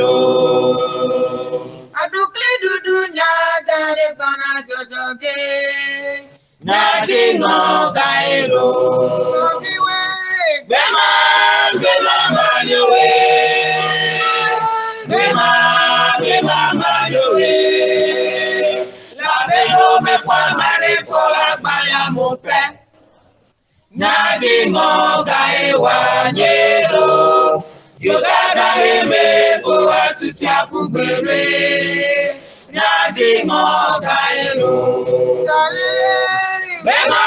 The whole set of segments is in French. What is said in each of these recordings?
gaelo. Adukli dudu nyagare kona jojoge. Nyajingo gaelo. Obiwe. Bema manyowe. Bema manyowe. La beno me kwa mare kola gbaya mo pe. Nyajingo gaewa nyelo. Yogagare me ko atuti apubere. Nyajingo gaelo. Chalele. Bema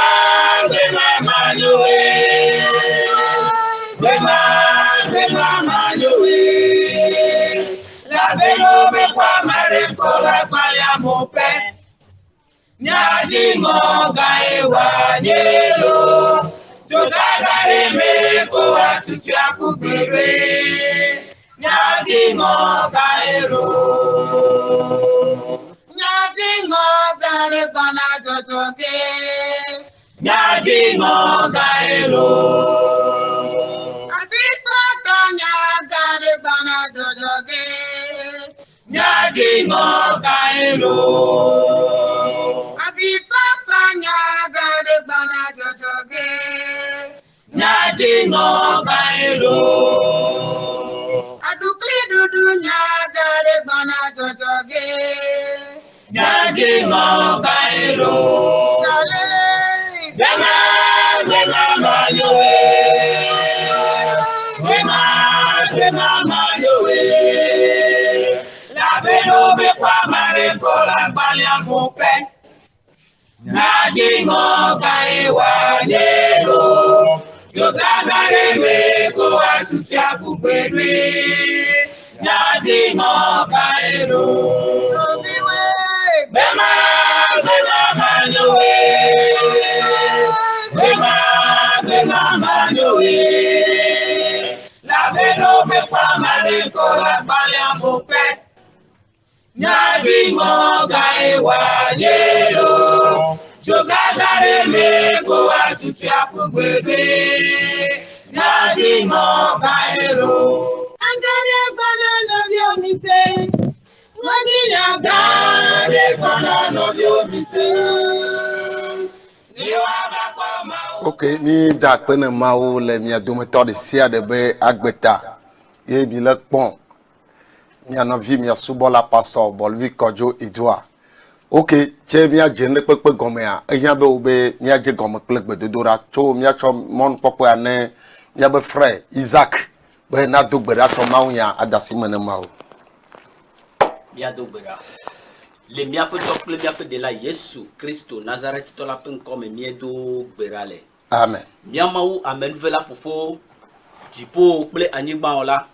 manyowe. Bema manyowe. La beno me kwa mare kola gbaya mo pe. Nyajingo gaewa nyelo. Jogagare me ko atutu akubere. Nyajingo gaelo. Nyajingo gare kona jojoge. Nyajingo gaelo. Asitra tonya gare kona jojoge. Nyajingo gaelo. Abifafa nyagare kona jojoge. Nyajingo gaelo. Adukli dudu nyagare kona jojoge. Nyajingo gaelo. Chalele. Bema manyowe. Bema manyowe. La beno me kwa mare kola gbaya mo pe. Nyajingo gaewa nyelo. Jogagare me ko atuti apubere. Nyajingo gaelo. Obiwe. Bema manyowe. Bema manyowe. La beno me kwa mare kola gbaya mo pe. Nyajingo gaewa nyelo. Jogagare me ko atuti apubere. Nyajingo gaelo. Angare kona novio mise. Wagi Nyagare kono no biomise. Ok, ni dakpene mawo le mia dometɔ de sia de be agbeta. Ye mi le kpɔn. Mia nɔvi mia subɔla pastor Bolvi Kojo Edouard. Ok, tse mia dze ne kpekpe gɔmea. Eya be wo be mia dze gɔme kple gbedodoɖa tso mia tsɔ mɔnu kpɔkpɔa ne mia be frère Isaac be na do gbe ɖa tsɔ mawu nya adasi me ne mawo. Mia do gbera. Le mia pe tɔ kple mia pe de la Yesu Kristo Nazareth tɔ la pe ŋkɔ me mia do gbera le. Amen. Mia mawu amenuve la fofo dziƒo kple anyigba o la.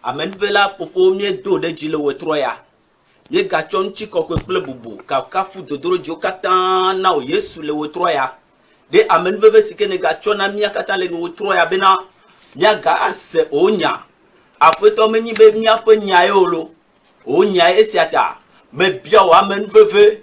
Amenuve la fofo mia do ɖe dzi le wetrɔ ya. Mia gatsɔ ŋutsi kɔkɔe kple bubu kakafu dodoro dziwo katã na o Yesu le wetrɔ ya. De amenuveve si ke ne gatsɔ na mia katã le wetrɔ ya bena mia ga ase o nya. Aƒetɔ menyi be miaƒe nya ye o lo. O nya esia ta me bia wo amenuveve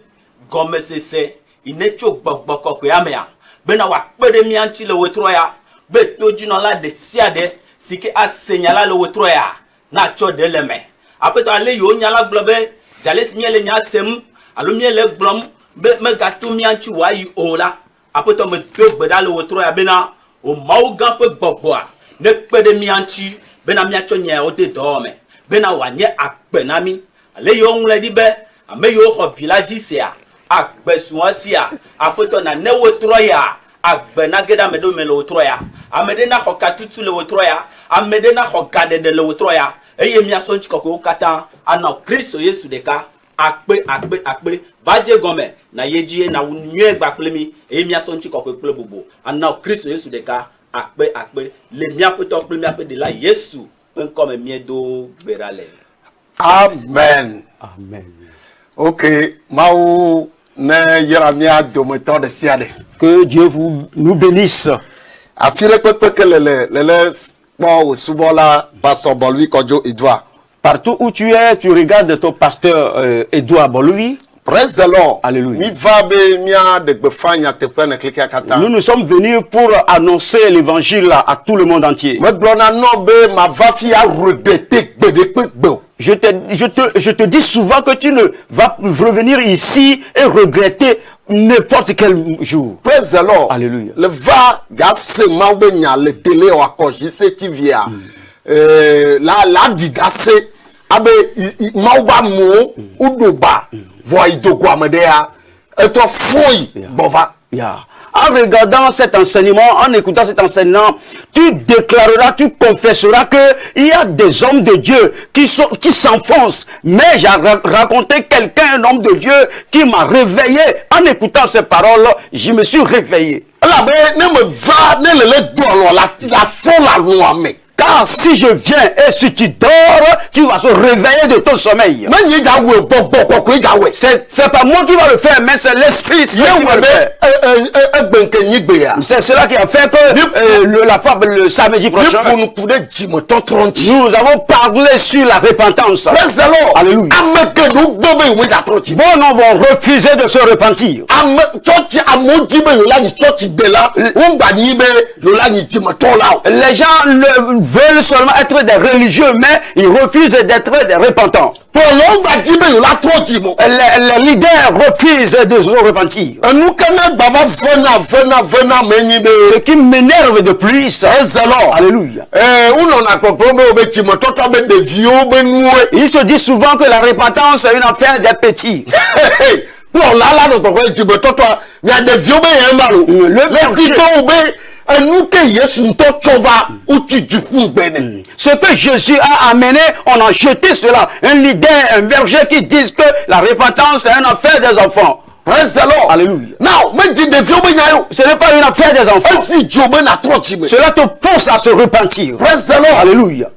gɔmesese ine tso gbɔgbɔ kɔkɔea mea bena woakpe ɖe mia ŋuti le wetrɔ ya be todzinɔla ɖe sia ɖe si ke ase nya la le wetrɔ ya na tsɔ ɖe le me. Aƒetɔ ale yiwo nya la gblɔ be zale si mia le nya sem alo mia le gblɔm be megato mia ŋuti wòayi o la. Aƒetɔ me do gbe ɖa le wetrɔ ya bena o Mawu gã ƒe gbɔgbɔa ne kpe ɖe mia ŋuti bena miatsɔ nyawo de dɔwɔ me. Bena wanye akpe na mi. Ale yiwo ŋlɔ ɖi be ame yiwo xɔ vi la dzi sia agbe sua sia aƒetɔ na ne wetrɔ ya agbe na ge ɖe ame ɖewo me le wetrɔ ya. Ame ɖe na xɔ katutu le wetrɔ ya. Ame ɖe na xɔ gaɖeɖe le wetrɔ ya. Eye miasɔ ŋuti kɔkɔewo katã anɔ Kristo Yesu ɖeka akpe va dze gɔme na ye dzi na wu nyuie gba kple mi. Eye miasɔ ŋuti kɔkɔe kple bubu anɔ Kristo Yesu ɖeka akpe le miaƒe tɔ kple miaƒe ɖela Yesu ƒe ŋkɔme miedo gbe ɖa le. Amen. Amen. Ok, mawu ne yera mia dometɔ de sia de. Que Dieu vous nous bénisse. Afi ɖe kpekpe ke le kpɔ wo subɔla pastor Bolvi Kojo Edouard. Partout où tu es, tu regardes ton pasteur Edouard Bolvi. Praise the Lord. Alléluia. Mi va be mia de gbefa nya teƒe ne klika kata. Nous sommes venus pour annoncer l'évangile à tout le monde entier. Me gblɔ na nɔ be ma va fi arudete gbeɖekpe gbe o. je te dis souvent que tu ne vas revenir ici et regretter n'importe quel jour. Praise the Lord. Alléluia. Le va, ya se maubenya, le télé ou encore, je sais tivia. La didase, abe, mauba mo, udoba, voy do guamedea, et toi fouille, bova. Yeah. En regardant cet enseignement, en écoutant cet enseignement, tu déclareras, tu confesseras que il y a des hommes de Dieu qui s'enfoncent. Mais j'ai raconté quelqu'un, un homme de Dieu, qui m'a réveillé. En écoutant ces paroles, je me suis réveillé. La Car si je viens et si tu dors, tu vas se réveiller de ton sommeil. C'est pas moi qui va le faire, mais c'est l'Esprit qui va le faire. C'est cela qui a fait que le samedi prochain, nous avons parlé sur la repentance. Alléluia. Bon, nous vont refuser de se repentir. Les gens veulent seulement être des religieux, mais ils refusent d'être des repentants. Les leaders refusent de se repentir. Ce qui m'énerve de plus, alléluia. Il se dit souvent que la repentance est une affaire des petits. Ce que Jésus a amené, on a jeté cela. Un leader, un berger qui disent que la repentance est une affaire des enfants. Praise the Lord. Alléluia. Now, ce n'est pas une affaire des enfants. Cela te pousse à se repentir. Praise the Lord. Alléluia.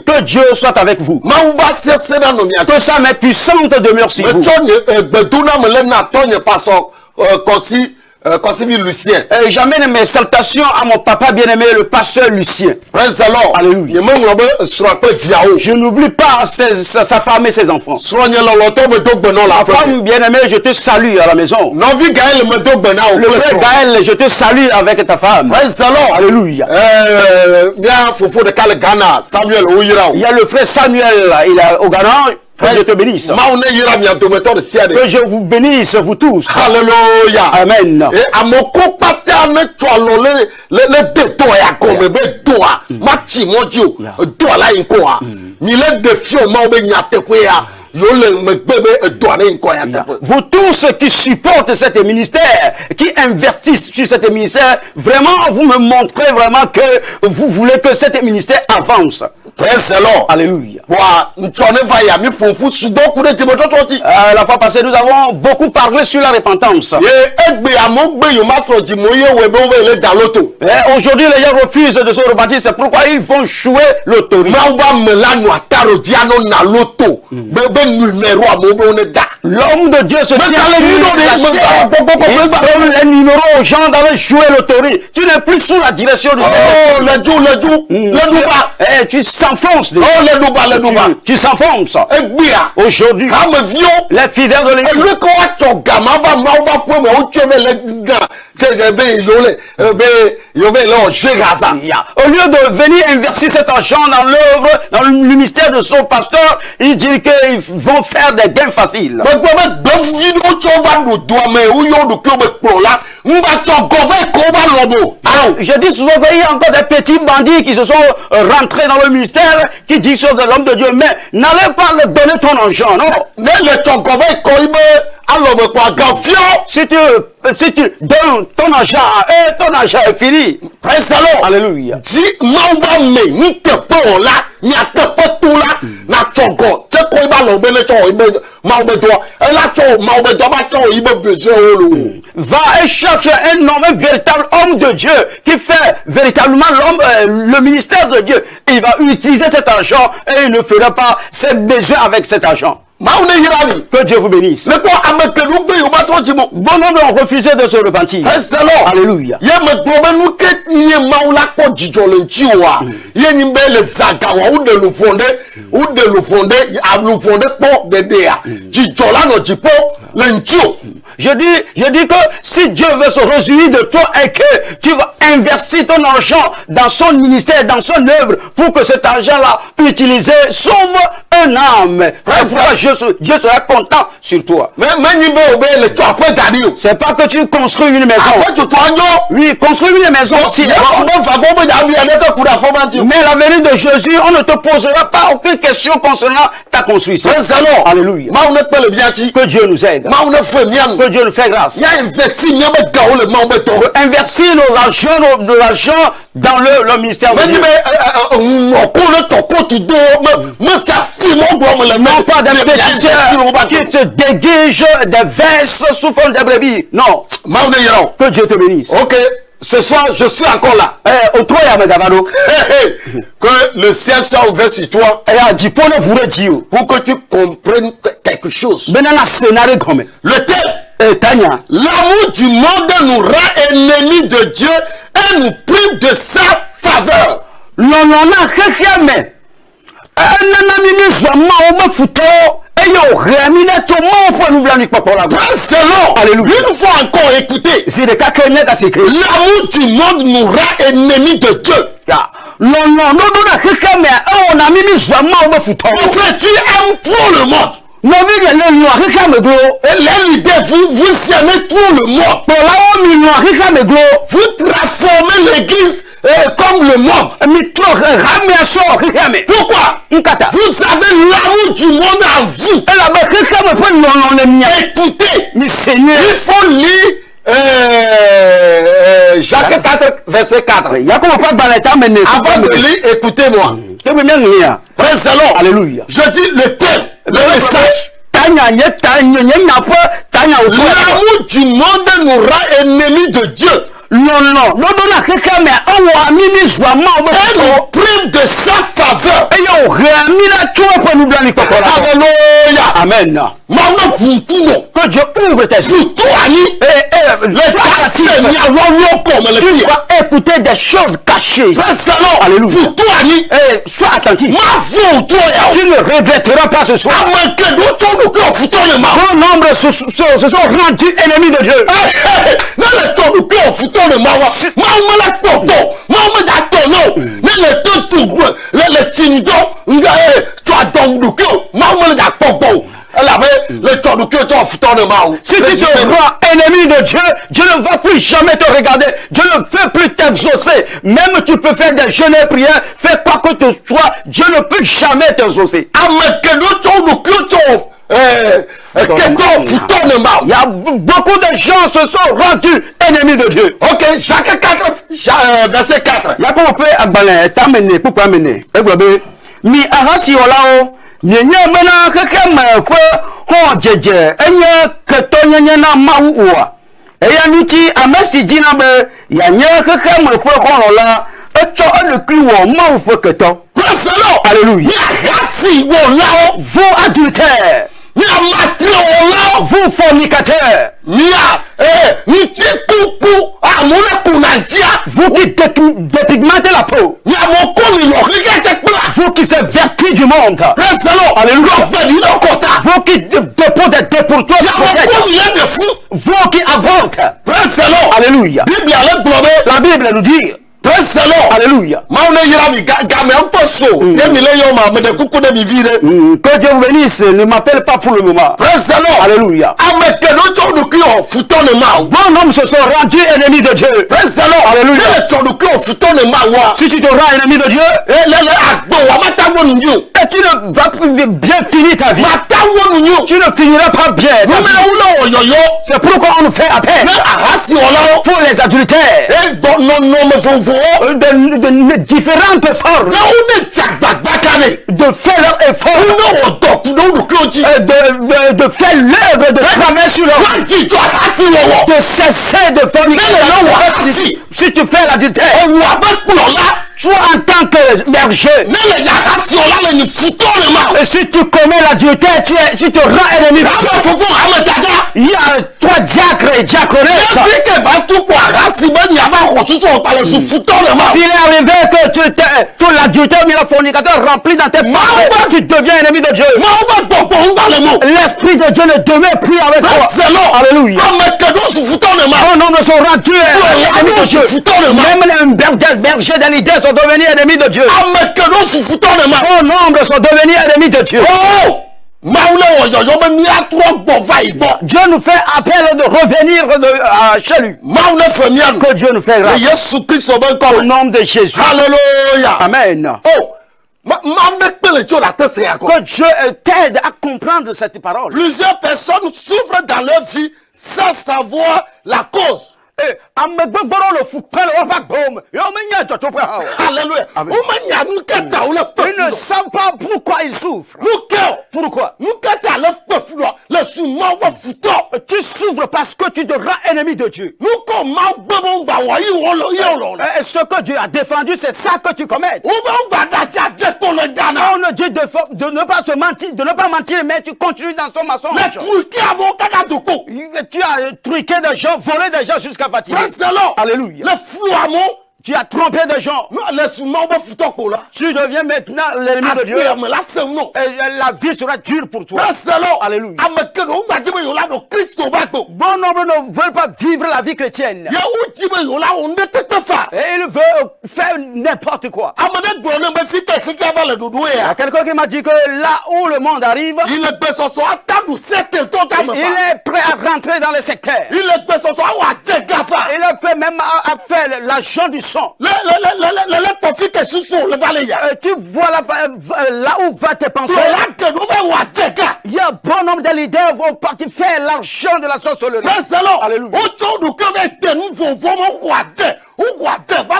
Que Dieu soit avec vous. Que sa main puissante demeure sur vous. Lucien. J'amène mes salutations à mon papa bien-aimé, le pasteur Lucien. Praise the Lord. Alléluia. Je n'oublie pas sa femme et ses enfants. La femme bien-aimée, je te salue à la maison. Le frère Gaël, je te salue avec ta femme. Praise the Lord. Alléluia. Il y a le frère Samuel, il est au Ghana. Que je te bénisse. Que je vous bénisse, vous tous. Alléluia. Amen. Vous tous qui supportez cet ministère, qui investissent sur cet ministère, vraiment vous me montrez vraiment que vous voulez que cet ministère avance. Praise the Lord. Alléluia. La fois passée, nous avons beaucoup parlé sur la repentance. Aujourd'hui, les gens refusent de se repentir. C'est pourquoi ils vont jouer loterie. L'homme de Dieu se tient sur les numéros aux gens d'aller jouer loterie. Tu n'es plus sous la direction du Seigneur. Tu s'enfonces. Tu s'enfonces. Aujourd'hui, les fidèles de l'église. Au lieu de venir investir cet argent dans l'œuvre, dans le ministère de son pasteur, il dit qu'ils vont faire des gains faciles. Je dis souvent qu'il y a encore des petits bandits qui se sont rentrés dans le ministère, qui disent sur l'homme de Dieu, mais n'allez pas leur donner ton argent, non? Si tu donnes ton argent à eux, ton argent est fini. Alléluia. Va et cherche un homme, un véritable homme de Dieu qui fait véritablement le ministère de Dieu. Il va utiliser cet argent et il ne fera pas ses besoins avec cet argent. Que Dieu vous bénisse. Bon nombre ont refusé de se repentir. Alléluia. Je dis que si Dieu veut se réjouir de toi et que tu vas investir ton argent dans son ministère, dans son œuvre, pour que cet argent-là utilisé sauve un âme. Dieu sera content sur toi. C'est pas que tu construis une maison. Oui, construis une maison aussi. Mais à la venue de Jésus, on ne te posera pas aucune question concernant ta construction. Alléluia. Que Dieu nous aide. Que Dieu nous fait grâce. Investir nos argent dans le ministère de Dieu. Non pas d'investisseurs qui se déguisent des vestes sous forme de brebis. Non. Que Dieu te bénisse. Ok. Ce soir, je suis encore là. Que le ciel soit ouvert sur toi. Pour que tu comprennes quelque chose. Le thème. L'amour du monde nous rend ennemis de Dieu et nous prive de sa faveur. Alléluia. Il nous faut encore écouter. L'amour du monde nous rend ennemis de Dieu. Frère, tu aimes trop le monde. Et l'idée, vous aimez trop le monde. Vous transformez l'église comme le monde. Pourquoi? Vous avez l'amour du monde en vous. Écoutez, il faut lire Jacques 4, verset 4. Avant de lire, écoutez-moi. Alléluia. Je dis le thème, le message. L'amour du monde nous rend ennemis de Dieu. Et nous prive de sa faveur. Alléluia. Amen. Que Dieu ouvre tes yeux. Tu vas écouter des choses cachées. Alléluia. Sois attentif. Tu ne regretteras pas ce soir. Bon nombre se sont rendus ennemis de Dieu. Si tu te rends ennemi de Dieu, Dieu ne va plus jamais te regarder. Dieu ne peut plus t'exaucer. Même tu peux faire des jeûnes et prières, faire quoi que ce soit, Dieu ne peut jamais t'exaucer. Il y a beaucoup de gens se sont rendus ennemis de Dieu. Ok, Jacques 4, verset 4. Pourquoi amener? Mi arasi olao. Nyenye mena keke mekwe ho jeje enye keto nyenye na mauwa eya nuti amesi jina be ya nye keke mekwe ho lola echo elukri wo mau fo keto. Praise the Lord. Alléluia. Arasi wo lao. Vous adultères. Vous fornicateurs. Vous qui dépigmentez la peau. Vous qui êtes vertus du monde. Alléluia. Vous qui déposez des dépourtoirs. Vous qui avortent. Alléluia. La Bible nous dit. Alléluia. Que Dieu vous bénisse, ne m'appelle pas pour le moment. Alléluia. Bon homme se sont rendus ennemis de Dieu. Alléluia. Si tu te rends ennemi de Dieu, et tu ne vas plus bien finir ta vie. Tu ne finiras pas bien. C'est pourquoi on nous fait appel pour les adultères de différentes formes de faire leur effort de faire l'œuvre de travailler sur leur de cesser de forniquer. Si tu fais l'adultère, toi en tant que berger, et si tu commets l'adultère, tu te rends ennemi. Il y a toi diacre et diaconesse. S'il est arrivé que l'adultère ou le fornicateur rempli dans tes pensées, tu deviens ennemi de Dieu. L'esprit de Dieu ne demeure plus avec toi. Alléluia. Un homme sont rendus ennemis de Dieu. Même les bergers de l'idée sont devenus ennemis de Dieu. Amekedo sufuto ne ma. Trop nombre sont devenus ennemis de Dieu. Oh! Maoule oyoyo be miatro gbova ibo. Dieu nous fait appel de revenir chez lui. Maoule fe mianu. Que Dieu nous fait grâce. Yesu Christ oben Au comme. nom de Jésus. Alléluia. Amen. Oh! Maoule pele tio la tese ya ko. Que Dieu t'aide à comprendre cette parole. Plusieurs personnes souffrent dans leur vie sans savoir la cause. Amegboro le fou prend le repas gomme. Yo menya toto pre ha. Alléluia. Amen. O manya nou keta ou le Ils ne savent pas pourquoi ils souffrent. Nou ke. Pourquoi? Nou keta le fou le souman wa futo. Tu souffres parce que tu te rends ennemi de Dieu. Nou ko ma gbebo ngba wa yi wolo yi wolo. Et ce que Dieu a défendu, c'est ça que tu commets. Ou ba ngba da ja je to le dana. On dit de ne pas se mentir, de ne pas mentir, mais tu continues dans son mensonge. Le truc qui a mon kaka doko. Tu as truqué des gens, volé des gens jusqu'à fatiguer. Précédent. Alléluia. Le flou à mon. Tu as trompé des gens. Non, le souman wa futo ko la. Tu deviens maintenant l'ennemi de Dieu. Mais là c'est non. Et la vie sera dure pour toi. Précédent. Alléluia. Amekedo ngba jibe yo la no Christo ba to. Bon nombre ne veulent pas vivre la vie chrétienne. Ya ou jibe yo la on ne tete fa. Et ils veulent faire n'importe quoi. Amade gbo ne be fi ke fi ka va le dodo Il y a ya. quelqu'un qui m'a dit que là où le monde arrive, Il est besoin attendre 7 temps ta me il fa. est prêt à rentrer dans le secteur. Il est besoin wa je gafa. Il est prêt même à faire l'argent du sang. Le profit que sous le valet ya. Tu vois là où va tes pensées. Là que nous va wa je ga. Il y a bon nombre de leaders vont partir faire l'argent de la sorcellerie. Mais selon. Alléluia. Autant nous que te nous vont vraiment wa je. Ou wa je va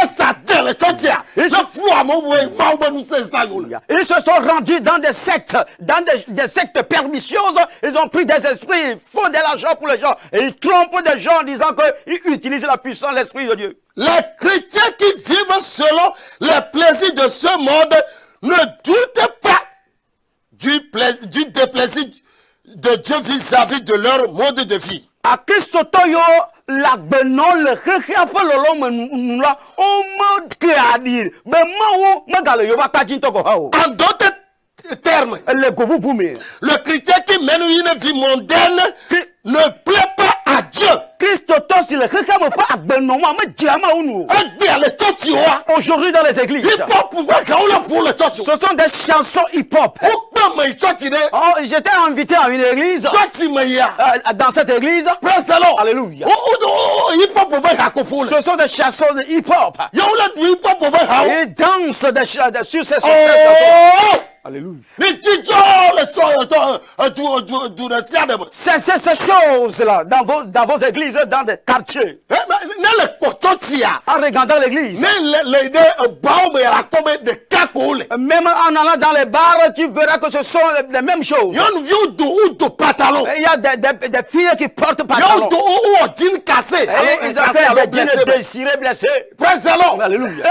ça de le chotia. Le flou à mon way ma nous c'est ça yo. Ils se sont rendus dans des sectes, des sectes pernicieuses. Ils ont pris des esprits, ils font de l'argent pour les gens. Et ils trompent des gens en disant qu'ils utilisent la puissance de l'esprit de Dieu. Les chrétiens qui vivent selon les plaisirs de ce monde ne doutent pas du déplaisir de Dieu vis-à-vis de leur mode de vie. À Christ Toyo, la benon le rechiapă l'olom în la o mă dire, mais moi me gale yo ba kajin to ko hawo. En d'autres termes, Le gobu bumi. le chrétien qui mène une vie mondaine ne plaît pas à Dieu. Christ to si le rechiapă pa agbenon ma me diama unu. Aujourd'hui dans les églises, ce sont des chansons hip-hop. Oh, j'étais invité à une église. Dans cette église, alléluia. Ce sont des chansons de hip-hop. Ils dansent sur ces chansons. Alléluia. C'est ces choses-là dans vos églises, dans des quartiers. En regardant l'église, même en allant dans les bars, tu verras que ce sont les mêmes choses. Il y a des filles qui portent pantalon. Et ils ont fait des jeans déchirés, blessés. Alléluia.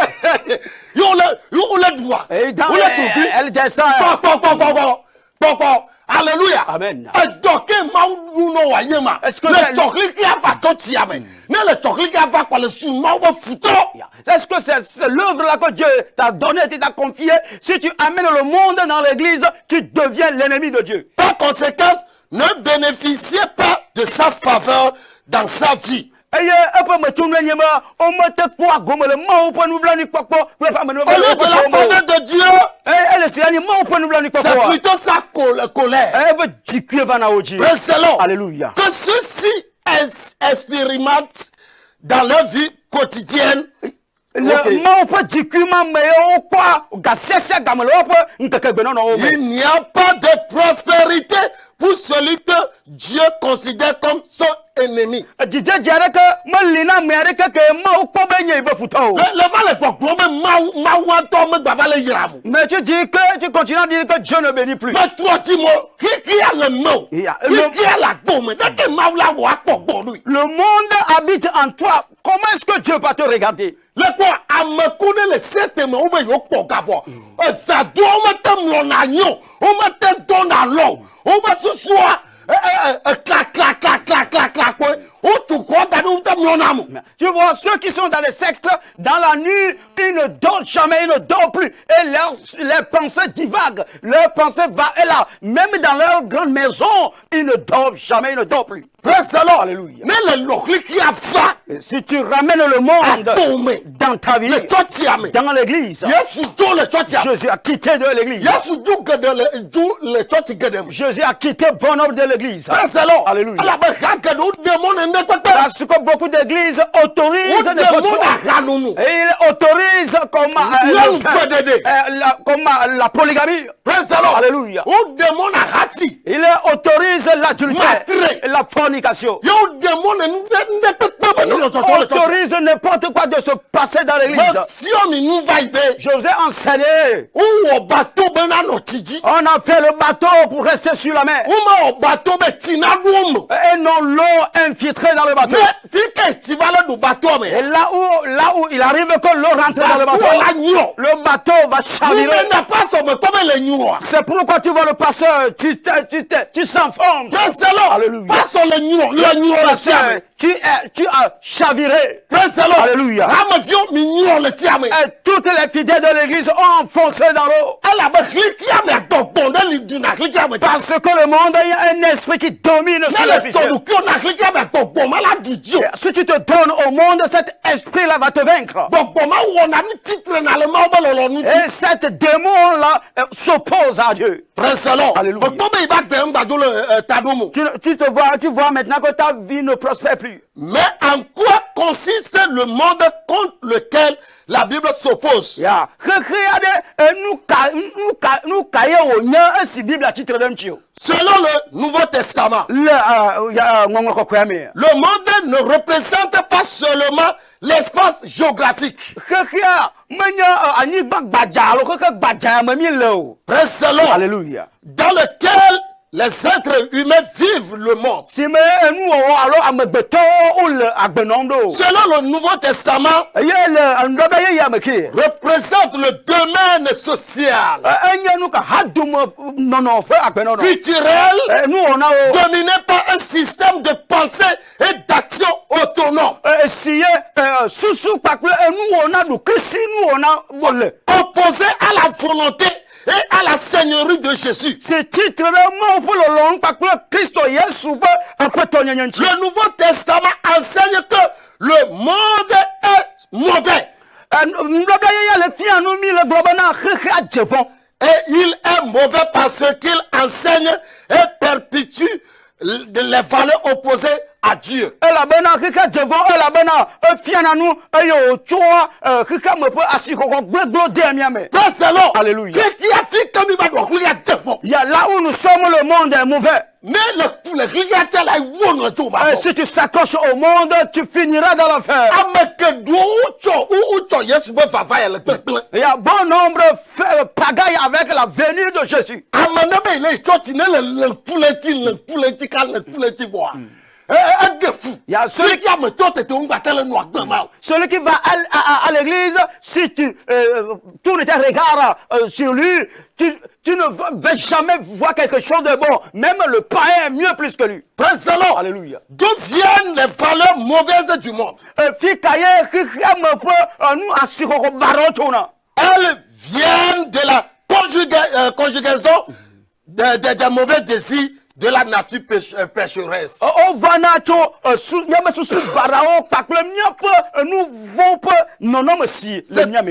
Et elle descend. Alléluia. Amen. Est-ce que le chocolat qui a va totiamen? Ne le chocolat qui a va quoi le souvent va foutre. Est-ce que c'est l'œuvre-là que Dieu t'a donné, tu t'as confié? Si tu amènes le monde dans l'église, tu deviens l'ennemi de Dieu. Par conséquent, ne bénéficiez pas de sa faveur dans sa vie. Au lieu de la faveur de Dieu, c'est plutôt sa colère. Alléluia. Que ceux-ci expérimentent dans leur vie quotidienne. Il n'y a pas de prospérité pour celui que Dieu considère comme son ennemi. Mais tu dis que tu continues à dire que Dieu ne bénit plus. Mais toi, dis-moi, qui a le mot? Qui a la gomme? Le monde habite en toi. Comment est-ce que Dieu va te regarder? Le quoi, à me connaître le 7 mois, on va y avoir. Ça doit me donner l'agneau, on me donne l'eau, on va tout soit clac, clac, clac, clac, clac, clac, Tu vois, ceux qui sont dans les sectes, dans la nuit, ils ne dorment jamais, ils ne dorment plus. Et leurs pensées divaguent, leurs pensées vont et là. Même dans leur grande maison, ils ne dorment jamais, ils ne dorment plus. Alléluia. Et si tu ramènes le monde dans ta vie, dans l'église, Jésus a quitté de l'église. Jésus a quitté bon nombre de l'église. Alléluia. Parce que beaucoup d'églises autorisent et ils autorisent comme la polygamie. Alléluia. Il autorise l'adultère et la fornication. Il autorise n'importe quoi de se passer dans l'église. Je vous ai enseigné. On a fait le bateau pour rester sur la mer. Et non l'eau infiltrée dans le bateau. Et là où il arrive que l'eau rentre dans le bateau va chavirer. C'est pourquoi tu vois le passeur, tu s'enfonces. Alléluia. Tu as chaviré. Alléluia. Et toutes les fidèles de l'église ont enfoncé dans l'eau. Parce que le monde, il y a un esprit qui domine sur les fidèles. Si tu te donnes au monde, cet esprit-là va te vaincre. Et cet démon-là s'oppose à Dieu. Alléluia. Tu vois maintenant que ta vie ne prospère plus. Mais en quoi consiste le monde contre lequel la Bible s'oppose? Selon le Nouveau Testament, le monde ne représente pas seulement l'espace géographique. Alléluia. Dans lequel les êtres humains vivent le monde. Selon le Nouveau Testament, représente le domaine social, culturel, dominé par un système de pensée et d'action autonome, opposé à la volonté et à la seigneurie de Jésus. Le Nouveau Testament enseigne que le monde est mauvais. Et il est mauvais parce qu'il enseigne et perpétue les valeurs opposées à Dieu. Alléluia. Il y a là où nous sommes, le monde est mauvais. Mais si tu s'accroches au monde, tu finiras dans l'enfer. Il y a bon nombre pagaille avec la venue de Jésus. Il y a celui qui va à l'église, si tu tournes tes regards sur lui, tu ne vas jamais voir quelque chose de bon. Même le païen est mieux plus que lui. Alléluia. D'où viennent les valeurs mauvaises du monde? Elles viennent de la conjugaison des mauvais désirs de la nature pécheresse.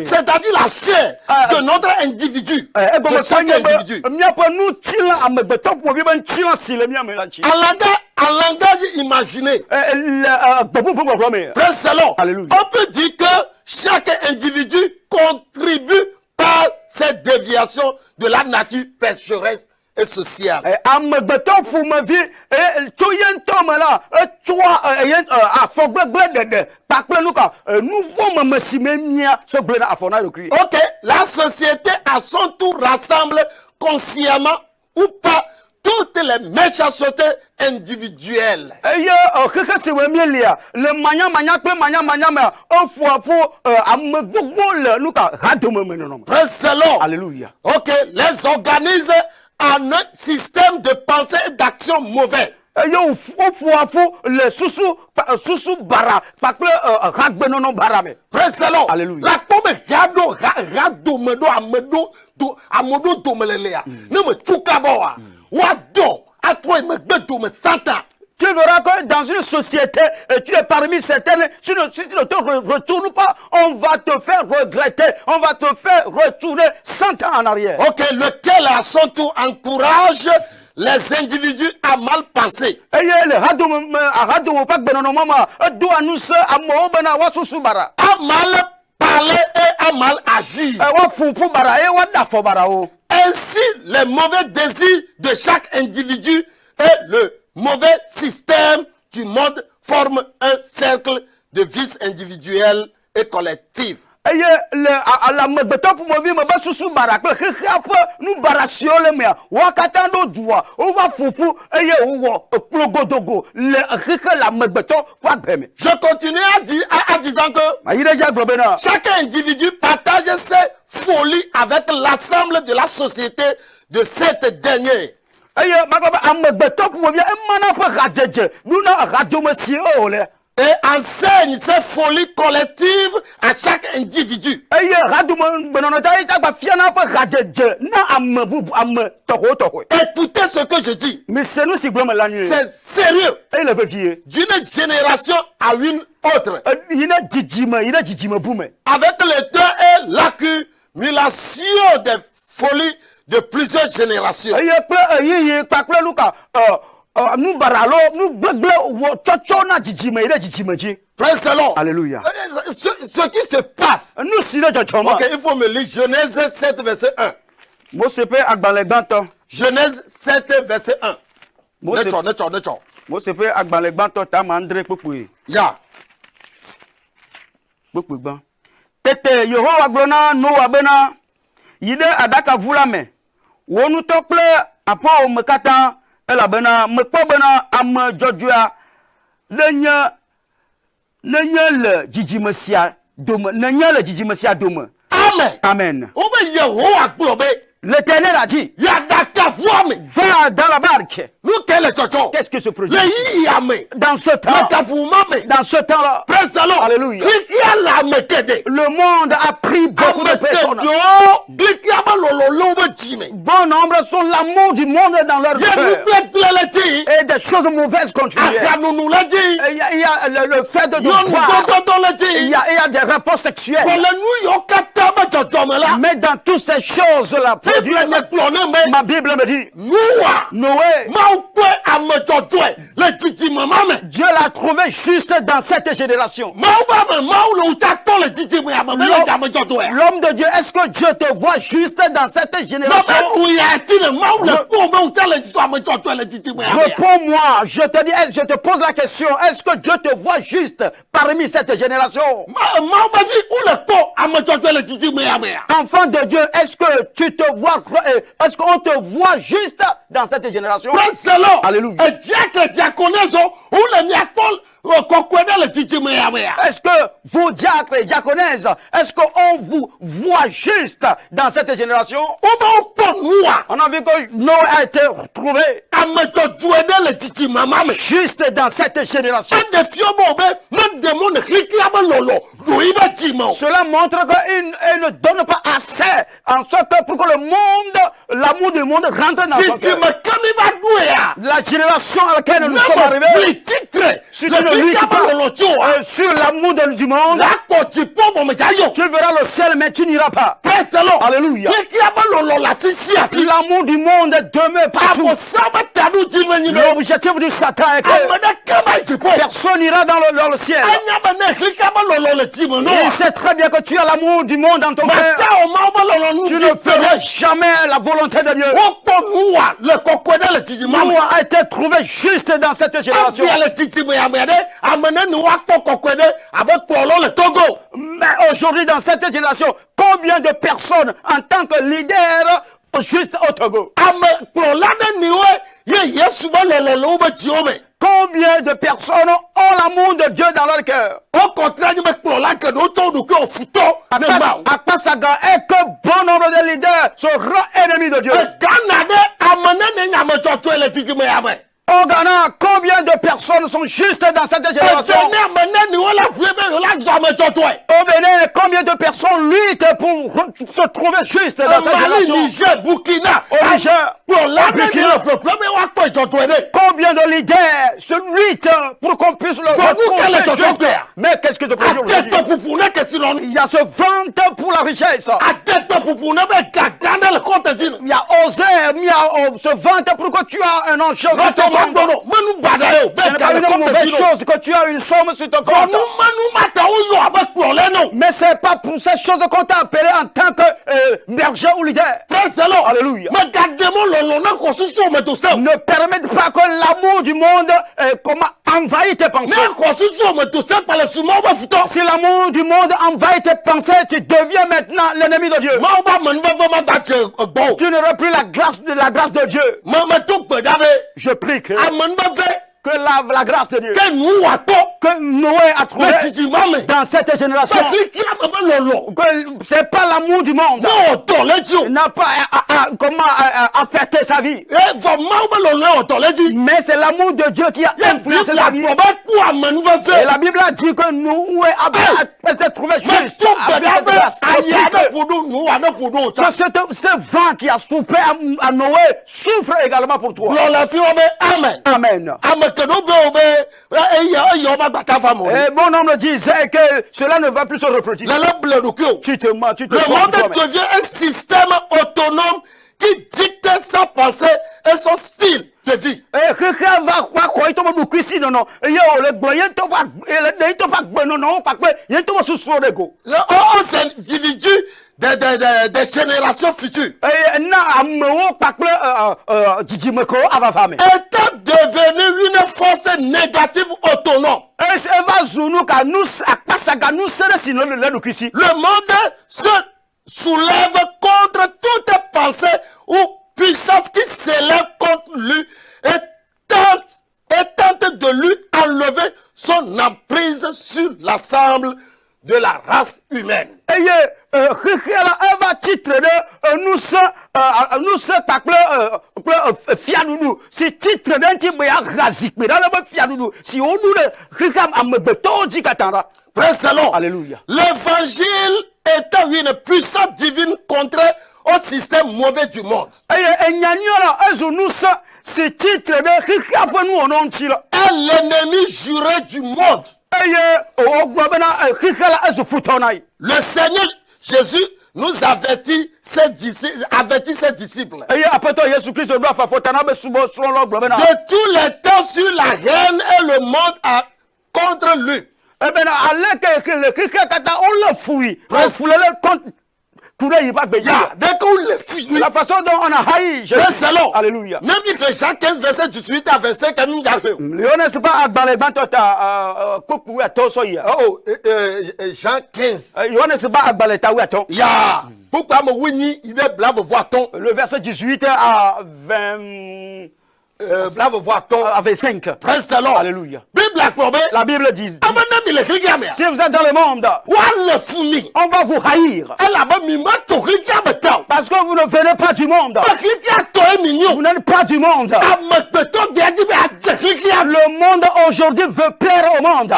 C'est-à-dire la chair de notre individu, de chaque individu. En langage imaginé, on peut dire que chaque individu contribue par cette déviation de la nature pécheresse et sociale. Ok, la société à son tour rassemble consciemment ou pas toutes les méchancetés individuelles. Alléluia. Ok, les organisent en un système de pensée et d'action mauvais. Yo fou le sousou bara pakle ragbenono barame. Praise the Lord. Alléluia. La tombe rado medo amodo domelelea. Ne me chukaboa. Wado atro me gbedo me santa. Tu verras que dans une société, tu es parmi certaines, si tu ne te retournes pas, on va te faire regretter, on va te faire retourner 100 ans en arrière. Ok, lequel à son tour encourage les individus à mal penser. A mal parler et à mal agir. Ainsi, les mauvais désirs de chaque individu et le mauvais système du monde forment un cercle de vices individuels et collectifs. La megbeto pour movi me ba susu bara pe khekhe apo nu bara siole mea wakata do dua o va fufu eye wo plogodogo le khekhe la megbeto fa beme. Je continue à disant que chaque individu partage ses folies avec l'ensemble de la société de cette dernière. Eye magoba amegbeto pour movi e mana pe gajeje duna gadome si ole. Et enseigne ces folies collectives à chaque individu. Écoutez ce que je dis. C'est sérieux. D'une génération à une autre. Avec le temps et l'accumulation des folies de plusieurs générations. Praise the Lord. Alléluia. Ce qui se passe. Ok, il faut me lire Genèse 7 verset 1. Genèse 7 verset 1. Ya. Tete Yehowa glona Noa bena yide adaka vulame wonu tokle apo mekata elabena mekpo bena ame jojua nenye le jijimesia dome nenye le jijimesia dome. Amen. Amen. Obe Yehowa globe. L'Éternel a dit, va dans la barque. Qu'est-ce que ce projet? Dans ce temps-là, alléluia, le monde a pris beaucoup de personnes. Bon nombre sont l'amour du monde dans leur cœur. Et des choses mauvaises continuent. Il y a le fait de boire. Il y a des rapports sexuels. Mais dans toutes ces choses-là, ma Bible me dit, Noé, Dieu l'a trouvé juste dans cette génération. L'homme de Dieu, est-ce que Dieu te voit juste dans cette génération? Réponds-moi, je te dis, je te pose la question, est-ce que Dieu te voit juste parmi cette génération? Enfant de Dieu, est-ce que tu te vois, est-ce qu'on te voit juste dans cette génération? Alléluia. Est-ce que vous diacres et diaconesses, est-ce qu'on vous voit juste dans cette génération? On a vu que Noé a été retrouvé juste dans cette génération. Cela montre qu'il ne donne pas assez en sorte que pour que le monde, l'amour du monde rentre dans son cœur. La génération à laquelle nous sommes arrivés, si tu ne lis pas sur l'amour du monde, tu verras le ciel mais tu n'iras pas. Alléluia. L'amour du monde demeure partout. L'objectif du Satan est que personne n'ira dans le ciel. Il sait très bien que tu as l'amour du monde dans ton cœur. Tu ne feras jamais la volonté de Dieu. Noah a été trouvé juste dans cette génération. Mais aujourd'hui dans cette génération, combien de personnes en tant que leader juste au Togo? Combien de personnes ont l'amour de Dieu dans leur cœur? Akpasaga est que bon nombre de leaders seront ennemis de Dieu. Au Ghana, combien de personnes sont justes dans cette génération? Au Bénin, combien de personnes luttent pour se trouver justes dans cette génération? Niger, Burkina, Au Niger, combien de leaders se luttent pour qu'on puisse le retrouver? Mais qu'est-ce que je peux dire aujourd'hui? Il y a ce vente pour la richesse. Il y a osé, il y a ce vente pour que tu as un enjeu. Ce n'est pas une mauvaise chose que tu as une somme sur ton compte. Mais ce n'est pas pour ces choses qu'on t'a appelé en tant que berger ou leader. Alléluia. Ne permettez pas que l'amour du monde envahit tes pensées. Si l'amour du monde envahit tes pensées, tu deviens maintenant l'ennemi de Dieu. Tu n'auras plus la grâce de Dieu. Je prie que la grâce de Dieu que Noé a trouvé dans cette génération, c'est pas l'amour du monde. N'a pas affecté sa vie. Mais c'est l'amour de Dieu qui a influencé sa vie. Et la Bible a dit que Noé a trouvé juste. Ce vent qui a soufflé à Noé souffre également pour toi. Amen. Et mon homme disait que cela ne va plus se reproduire. Tu te mens, tu te Le monde devient un système autonome qui dicte sa pensée et son style de vie. Aux individus des générations futures. Étant devenu une force négative autonome. Le monde se soulève contre toute pensée ou puissance qui s'élève contre lui et tente de lui enlever son emprise sur l'ensemble de la race humaine. Alléluia. L'évangile étant une puissance divine contre au système mauvais du monde. Et l'ennemi juré du monde. Le Seigneur Jésus nous avertit ses disciples. De tous les temps sur la reine et le monde contre lui. La façon dont on a haï Jésus. Alléluia. Même que Jean 15, verset 18 à 25, Jean 15. Le verset 18 à 20. À 25. Alléluia. La Bible dit, si vous êtes dans le monde, on va vous haïr. Parce que vous ne venez pas du monde. Vous n'êtes pas du monde. Le monde aujourd'hui veut plaire au monde.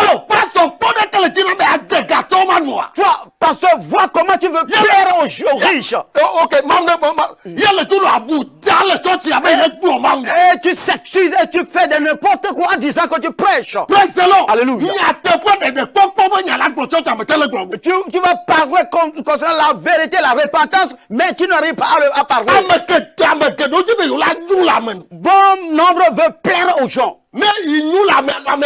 Toi, pasteur, vois comment tu veux plaire aux riches. Et tu s'excuses et tu fais de n'importe quoi en disant que tu prêches. Alléluia. Tu vas parler concernant la vérité, la repentance, mais tu n'arrives pas à parler. Bon nombre veut plaire aux gens. Mais il nous la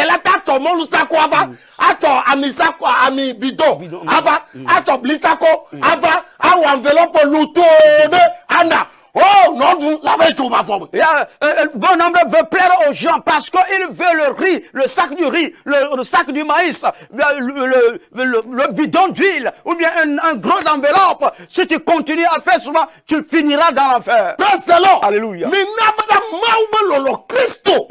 la tato mon sako ava ato amisako ami bidon ava ato blisako ava awu enveloppe luto de anda. Oh non, la veille ma forme. Bon nombre veut plaire aux gens parce qu'ils veulent le riz, le sac du riz, le sac du maïs, le bidon d'huile, ou bien un gros enveloppe. Si tu continues à faire cela, tu finiras dans l'enfer. Alléluia. Mais Christo.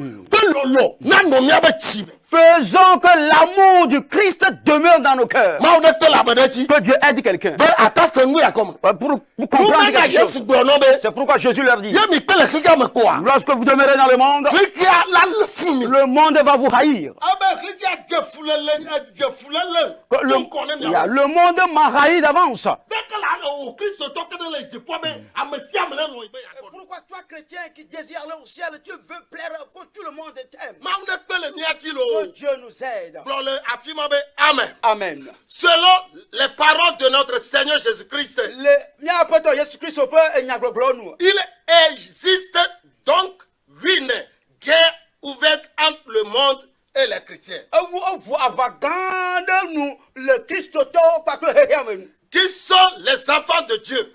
lolo na no mi abechi. Faisons que l'amour du Christ demeure dans nos cœurs. Ma on est la bedechi. Que Dieu aide quelqu'un. Ben ata fengu ya comme. Pour comprendre quelque chose. Yesu gbo no be. C'est pourquoi Jésus leur dit. Ye mi pele kika me quoi. Lorsque vous demeurez dans le monde, le monde va vous haïr. Le monde m'a haï d'avance. Pourquoi toi, chrétien qui désire aller au ciel, tu veux plaire que tout le monde t'aime? Que Dieu nous aide. Amen. Amen. Selon les paroles de notre Seigneur Jésus-Christ, il existe donc une guerre ouverte entre le monde et les chrétiens. Qui sont les enfants de Dieu.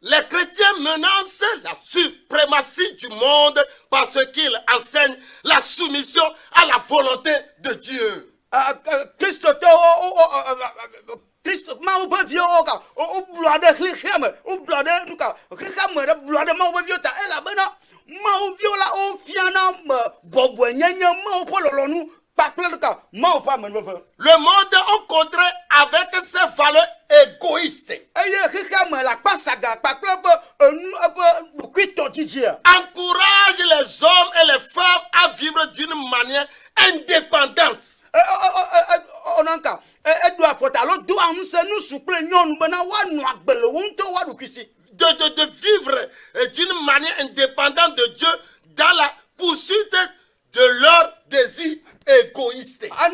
Les chrétiens menacent la suprématie du monde parce qu'ils enseignent la soumission à la volonté de Dieu. Le monde au contraire avec ses valeurs égoïstes encourage les hommes et les femmes à vivre d'une manière indépendante. De vivre d'une manière indépendante de Dieu dans la poursuite de leurs désirs égoïstes. À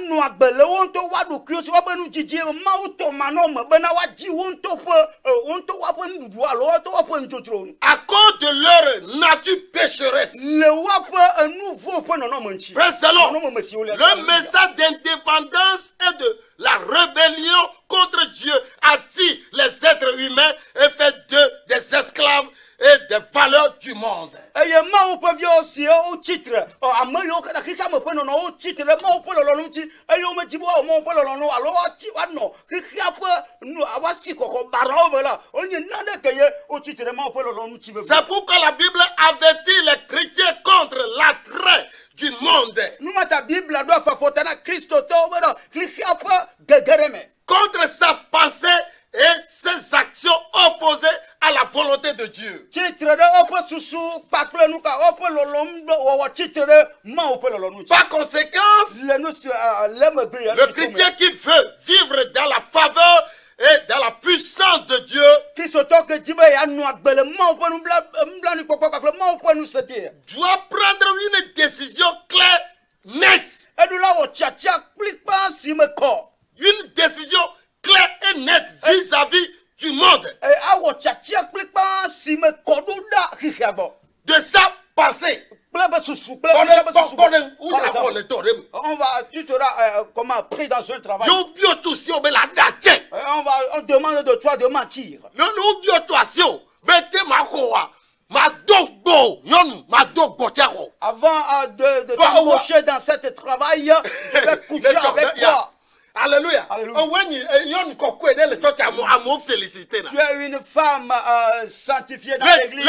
cause de leur nature pécheresse. Le message d'indépendance et de la rébellion contre Dieu attire les êtres humains et fait d'eux des esclaves et des valeurs du monde. C'est pourquoi la Bible avertit les chrétiens contre l'attrait du monde. Contre sa pensée et ses actions opposées à la volonté de Dieu. Par conséquent, le chrétien qui veut vivre dans la faveur et dans la puissance de Dieu doit prendre une décision claire, nette. Une décision claire et nette vis-à-vis du monde. De sa pensée. On va, tu seras comment pris dans ce travail. On demande de toi de mentir. Avant de t'embaucher dans ce travail, je vais coucher avec toi. Alléluia. Tu es une femme sanctifiée dans l'église.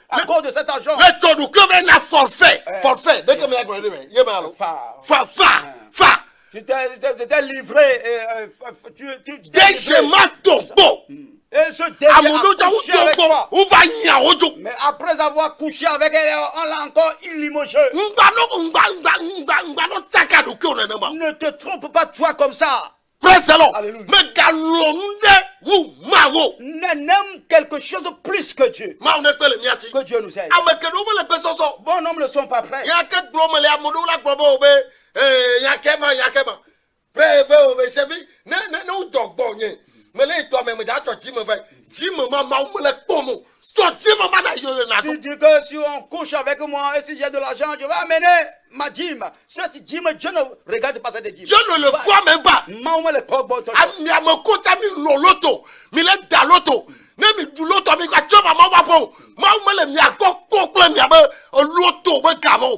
À cause de cet argent. Forfait. Tu t'es livré. Elle se avec toi. Mais après avoir couché avec elle, on l'a encore illimogé. Ne te trompe pas toi comme ça. N'aime quelque chose plus que Dieu. Que Dieu nous aide. Bon hommes ne sont pas prêts. Si tu dis que si on couche avec moi et si j'ai de l'argent, je vais amener ma dîme. Cette dîme, Dieu ne regarde pas cette dîme. Dieu ne le voit même pas.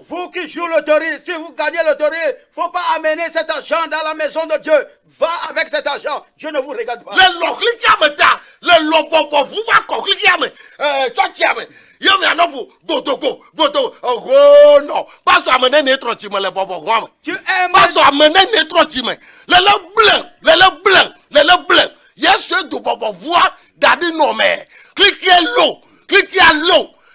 Vous qui jouez loterie, si vous gagnez loterie, il ne faut pas amener cet argent dans la maison de Dieu. Va avec cet argent. Dieu ne vous regarde pas. Yo mi anobu botogo boto. Oh non. Pas so amene ne tro ti me le bobo gwam. Tu aimes Pas so amene ne tro ti me. Le blanc. Yes je do bobo voir dadi no me. Cliquez l'eau.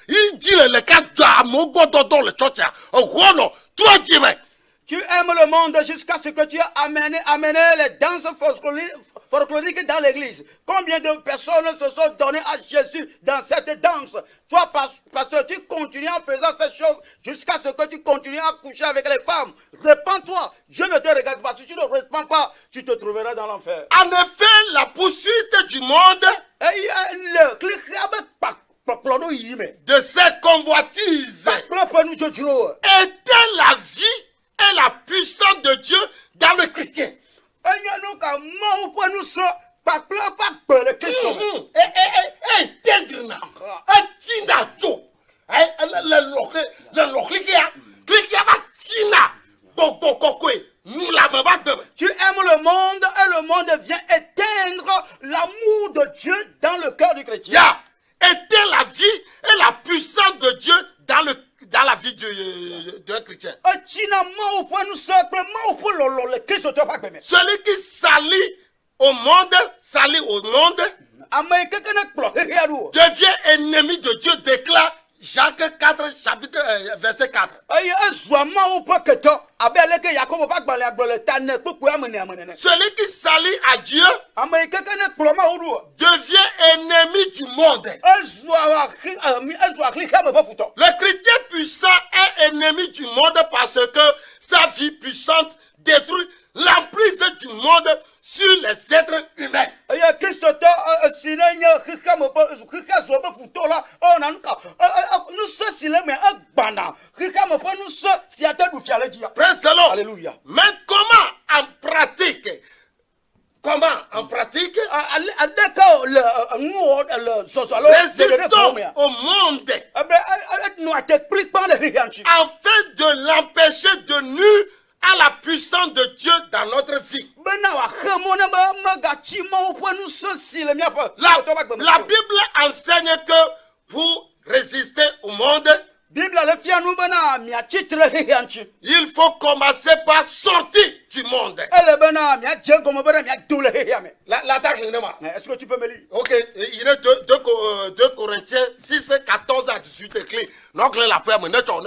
Il dit le cas mo godo dans le church. Oh non. Toi ti me. Tu aimes le monde jusqu'à ce que tu as amené les danses folkloriques dans l'église. Combien de personnes se sont données à Jésus dans cette danse? Toi, parce que tu continues en faisant ces choses jusqu'à ce que tu continues à coucher avec les femmes. Répands-toi. Je ne te regarde pas. Si tu ne répands pas, tu te trouveras dans l'enfer. En effet, la poursuite du monde de ces convoitises était la vie et la puissance de Dieu dans le chrétien. Tu aimes le monde et le monde vient éteindre l'amour de Dieu dans le cœur du chrétien. Yeah. Éteindre la vie et la puissance de Dieu dans la vie d'un chrétien. Celui qui s'allie au monde, devient ennemi de Dieu, déclare Jacques 4, chapitre verset 4. Celui qui s'allie à Dieu devient ennemi du monde. Le chrétien puissant est ennemi du monde parce que sa vie puissante détruit l'emprise du monde sur les êtres humains. Praise the Lord. Alléluia. Mais comment en pratique? Résistons au monde afin de l'empêcher de nuire à la puissance de Dieu dans notre vie. La Bible enseigne que pour résister au monde, il faut commencer par sortir du monde. Est-ce que tu peux me lire? Ok, il est 2 Corinthiens 6, 14 à 18 écrit. Donc la paix, mais Nature.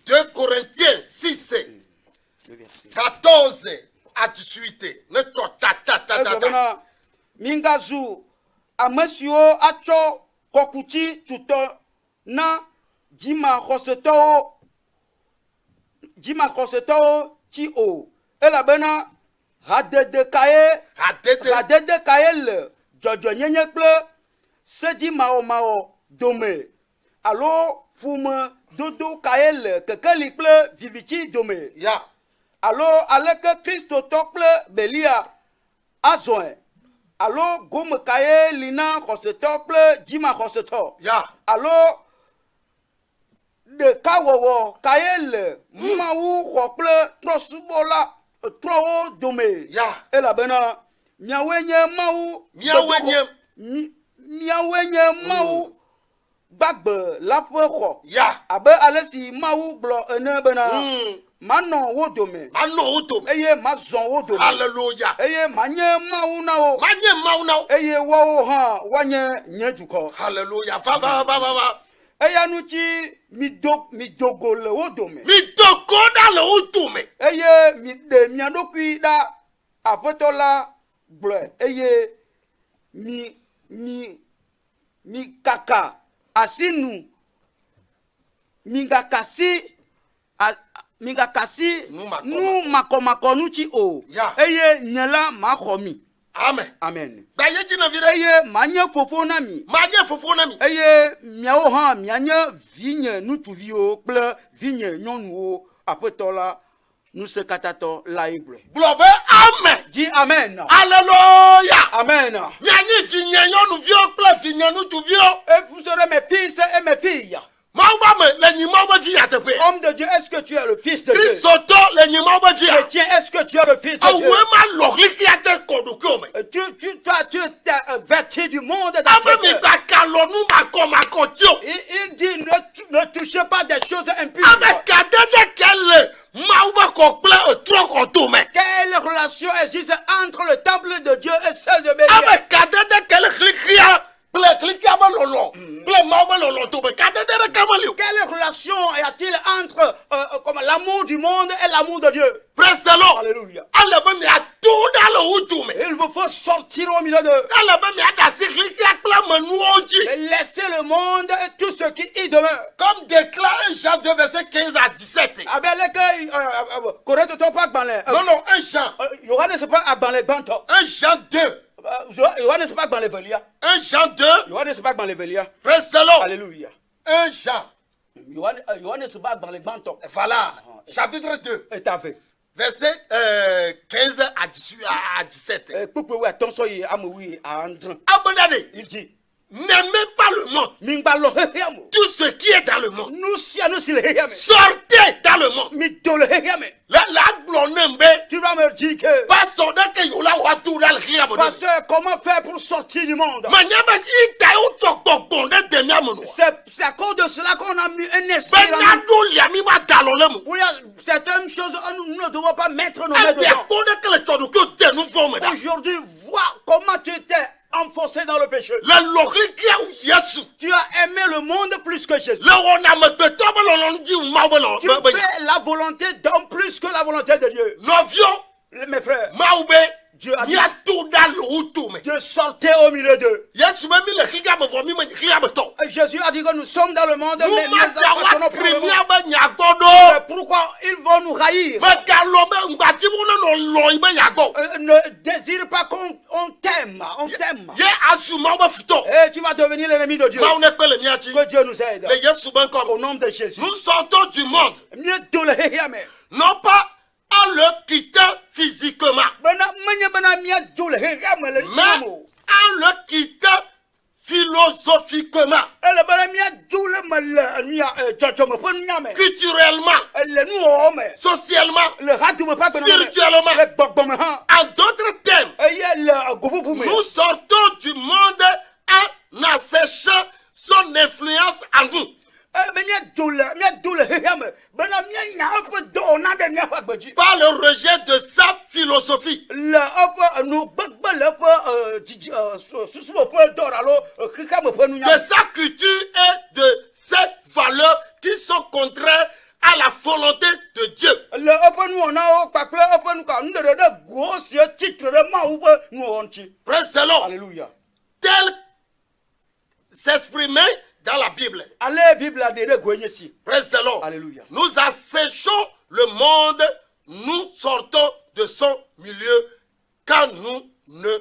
2 Corinthiens 6, 14 à 18. Mingazu, Amesio, Acho, Kokuti, Tuto, Na, Jima Roseto, Tio. Et la bena, Hadede Kael, Jojo Nyenyekle, Sedi Mao Dome. Allo, Fume, Dodo Kael, Kekelikle, Viviti Dome. Ya. Allo, Aleke Christo Tokle, Belia, Azoen. Allo, Gome Kael, Lina, Rosetokle, Jima Roseto. Ya. Allo, de Kawowo, Kael, Maou, Rople, Trosubola, Tro Dome. Ya. Et la bena, Miawenye Maou, Miawenye Maou. Bagbe la peko ya abe alesi mawu blo ene bena manon wodome eye mazon wodome hallelujah eye manye mawu na o eye wo ha wanye nyejuko hallelujah va eye nuchi midogo le wodome da le wodome eye mi de miadokui da apotola ble eye mi kaka asinu mingakasi nu makomako nuchi o eye nyela makomi amen ba yeji na vire eye manye fofo na mi eye miao ha mianya vigne nutuvi o ple vigne nyonu o apetola nous se katato laibre globe amen dis amen alléluia amen mianya vigne nyonu vi o ple vigne nutuvi o et vous serez mes fils et mes filles. Homme de Dieu, est-ce que tu es le fils de Dieu? Chrétien, est-ce que tu es le fils de Dieu? Tu t'es vêtu du monde. Abe mi gba kalo nu ma tio. Il dit ne touchez pas des choses impures. Abe kadede kele ma ko ple tro ko to me. Quelle relation existe entre le temple de Dieu et celle de Bélial? Abe kadede kele klikia. Klikia ba lolo. Ple ma ba lolo to me. Kadede kamali. Quelle relation y a-t-il entre l'amour du monde et l'amour de Dieu? Praise the Lord. Alléluia. Alebe mi atu da lo utu me. Il vous faut sortir au milieu d'eux. Alebe mi ada si klikia ple menu oji. Et laisser le monde et tout ce qui y demeure. Comme déclare Jean 2 verset 15 à 17. Correcte toi pas dans les. Non, 1 Jean. Yohane c'est pas dans les bancs. 1 Jean 2. Yohane c'est pas dans les velia. 1 Jean 2. Yohane c'est pas dans les velia. Praise the Lord. Alléluia. 1 Jean. Yohane c'est pas dans les bancs. Voilà. Chapitre 2. Et t'as fait. Verset 15 à 17. Abandonnez. Il dit. N'aimez pas le monde. Tout ce qui est dans le monde. Sortez dans le monde. Tu vas me dire que. Pasteur, comment faire pour sortir du monde? C'est à cause de cela qu'on a mis un esprit. Oui, certaines choses, nous ne devons pas mettre nos mains dedans. Aujourd'hui, vois comment tu étais enfoncé dans le péché. Tu as aimé le monde plus que Jésus. Tu fais la volonté d'homme plus que la volonté de Dieu. Mes frères, Dieu a dit, Dieu sortait au milieu d'eux. Jésus a dit que nous sommes dans le monde, mais nous appartenons pour le monde. Pourquoi ils vont nous haïr? Ne désire pas qu'on t'aime. On t'aime. Et tu vas devenir l'ennemi de Dieu. Que Dieu nous aide. Au nom de Jésus. Nous sortons du monde. Non pas en le quittant physiquement, mais en le quittant philosophiquement, culturellement, socialement, spirituellement. En d'autres termes, nous sortons du monde en asséchant son influence à nous. Par le rejet de sa philosophie. De sa culture et de ses valeurs qui sont contraires à la volonté de Dieu. Praise the Lord. Alléluia. Tel s'exprimer dans la Bible. Praise the Lord. Alléluia. Nous asséchons le monde, nous sortons de son milieu quand nous ne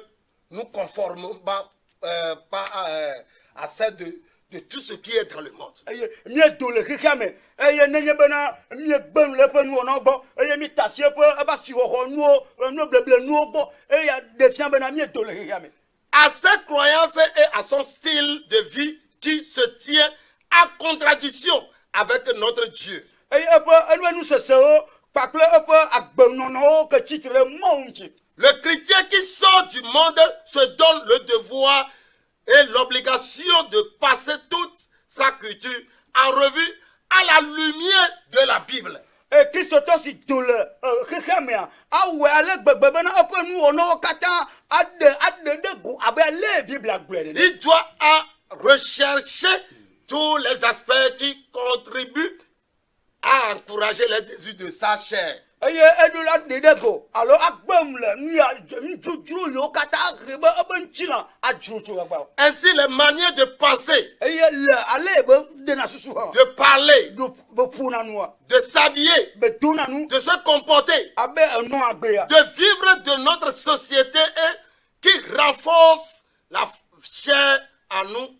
nous conformons pas à celle de tout ce qui est dans le monde. À sa croyance et à son style de vie qui se tient en contradiction avec notre Dieu. Le chrétien qui sort du monde se donne le devoir et l'obligation de passer toute sa culture en revue à la lumière de la Bible. Il doit rechercher tous les aspects qui contribuent à encourager les désirs de sa chair. Ainsi, les manières de penser, de parler, de s'habiller, de se comporter, de vivre de notre société et qui renforce la chair à nous.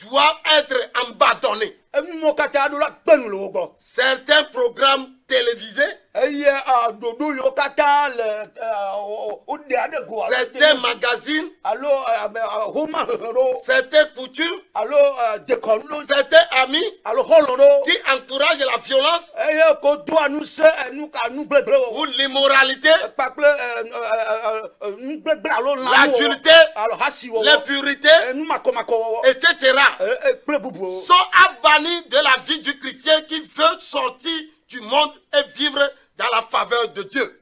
Doit être abandonné. certains programmes télévisés, certains magazines, certaines coutumes, certains amis qui encouragent la violence ou l'immoralité, l'adultère, l'impurité, etc. sont bannis de la vie du chrétien qui veut sortir du monde et vivre dans la faveur de Dieu.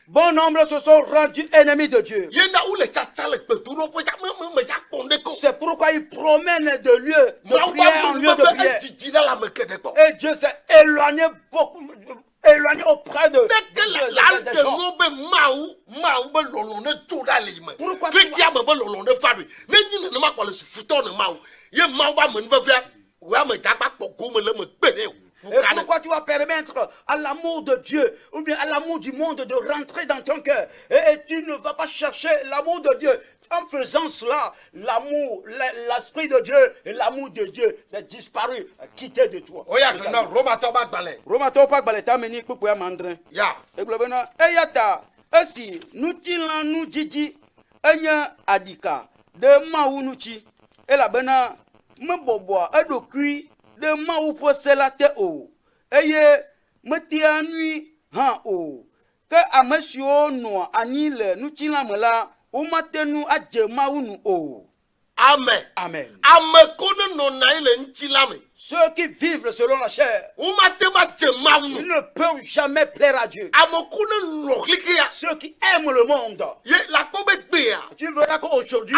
Bon nombre se sont rendus ennemis de Dieu. C'est pourquoi ils promènent de lieu de prière en lieu de prière. Et Dieu s'est éloigné beaucoup, éloigné auprès de des gens. Et pourquoi tu vas permettre à l'amour de Dieu ou bien à l'amour du monde de rentrer dans ton cœur et tu ne vas pas chercher l'amour de Dieu? En faisant cela, l'amour, l'esprit de Dieu et l'amour de Dieu s'est disparu, quitté de toi. Esi nutila nujiji enya adika de maunuchi elabena mboboa edokui de mau poselate o eye metia nui ha o ke amesio no anile nutila mela o matenu aje maunu o. Amen. Amen. Ceux qui vivent selon la chair, ils ne peuvent jamais plaire à Dieu. Ceux qui aiment le monde, tu verras qu'aujourd'hui,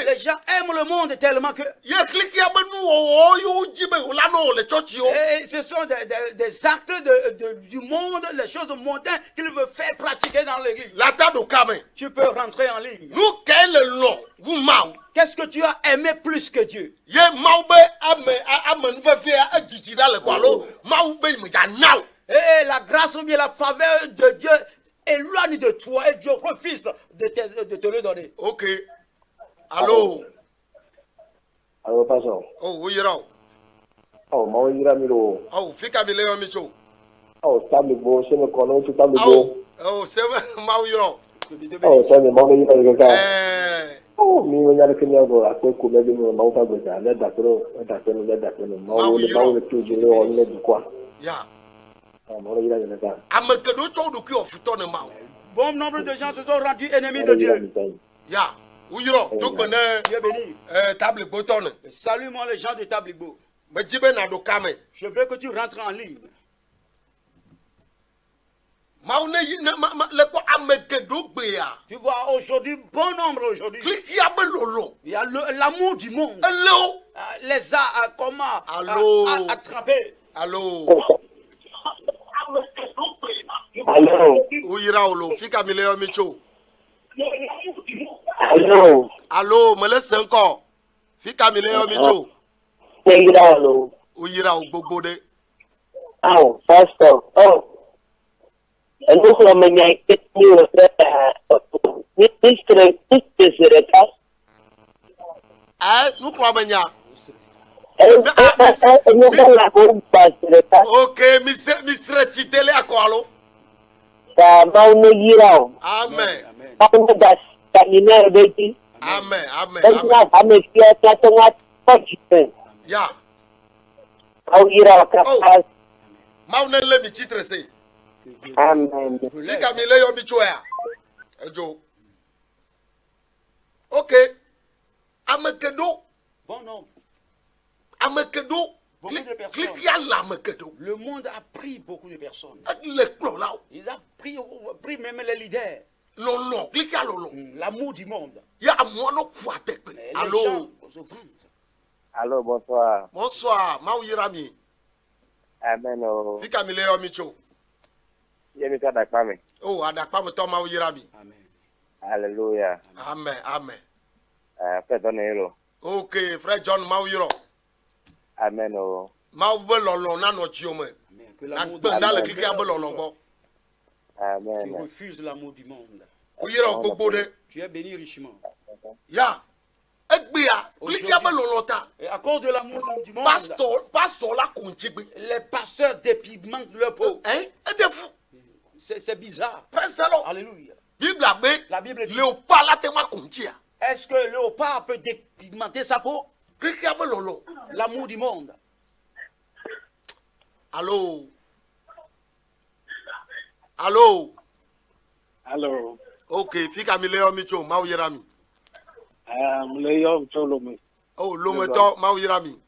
les gens aiment le monde tellement que et ce sont des actes du monde, les choses mondaines qu'ils veulent faire pratiquer dans l'église. Tu peux rentrer en ligne. Qu'est-ce que tu as aimé plus que Dieu? Et la grâce ou bien la faveur de Dieu éloigne de toi et Dieu refuse de te le donner. Ok. Allô? Allô, pastor. Oh, oui, là. Oh, moi, il y a milo. Oh, fika mileo micho. Oh, table beau, c'est le colon, tout table beau. Oh, c'est Mauro. Oh, c'est le monde, il y a le gars. Oh, mi voy a ver que me hago a poco me digo me gusta pues ya da pero no le tu je le on le du quoi ya mo ira le ka amekedo cho do ku ofuto ne ma Bon nombre de gens se sont rendus ennemis de Dieu. ya uyiro do gbene table boton. Salut-moi les gens de Tablibo. Me jibe na do kame. Je veux que tu rentres en ligne. Tu vois aujourd'hui, bon nombre aujourd'hui. Il y a l'amour du monde. Les a comment attraper. Allô. Allô. Ouira olo fika mileo micho. Allô. Allô, me laisse encore. Fika mileo micho. Ouira olo. Ouira o gbogbo de. Oh, pastor. Oh. Nous sommes menés que nous nous croyons. Ok, Mr. Chitele à quoi alors? Amen. Amen. Amen. Ya. Maune le mi titre c'est. Amen. Fika mileo michoya. Ejo. Ok. Amekedo. Bon nombre. Amekedo. Le monde a pris beaucoup de personnes. Il a pris même les leaders. L'amour du monde. Allô. Allô, bonsoir. Bonsoir. Maouyirami. Amen. Fika mileo micho. Yemi ka da kwame. Oh, adakpa me to ma yirami. Amen. Alléluia. Amen, amen. Frère Donelo. Okay, frère John ma yiro. Amen. Oh. Ma be lolo na no chi o me. Amen. Que Na l'amour gbe de na le Dieu- kiki a be lolo gbo. Tu Amen. refuses l'amour du monde. O yiro gbogbo de. Tu es béni richement. Ya. Egbia, kiki a be lolo ta. Et à cause de l'amour du monde, Pastor la konjigbe. les pasteurs dépigmentent leur peau. Hein? E de fou. C'est bizarre. Praise the Lord. Alléluia. Bible a La Bible dit, léopard la te ma konjia. est-ce que le léopard peut dépigmenter sa peau? Kiki a be lolo. L'amour du monde. Allô? Allô? Allô. Ok, fika mi leo mi cho, ma yirami. Mleyo Mcholome. Oh, lo me to, ma yirami.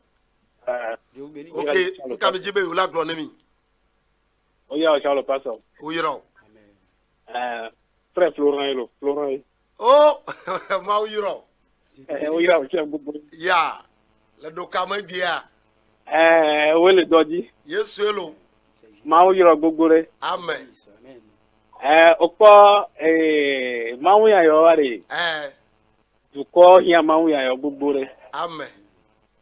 Dieu vous bénisse. Ok, nka mi jibe yo la glone mi. Oya Charles Pastor. O yiro. Frère Florent. Florent. Oh, ma yiro. Oya Charles Bobo. Ya. Le do kama bia. Wele Doji. Yesu elo. Ma Oya Gbogbore. Amen. Amen. Okpo ma Oya yo are. Duko hia ma Oya yo Gbogbore. Amen.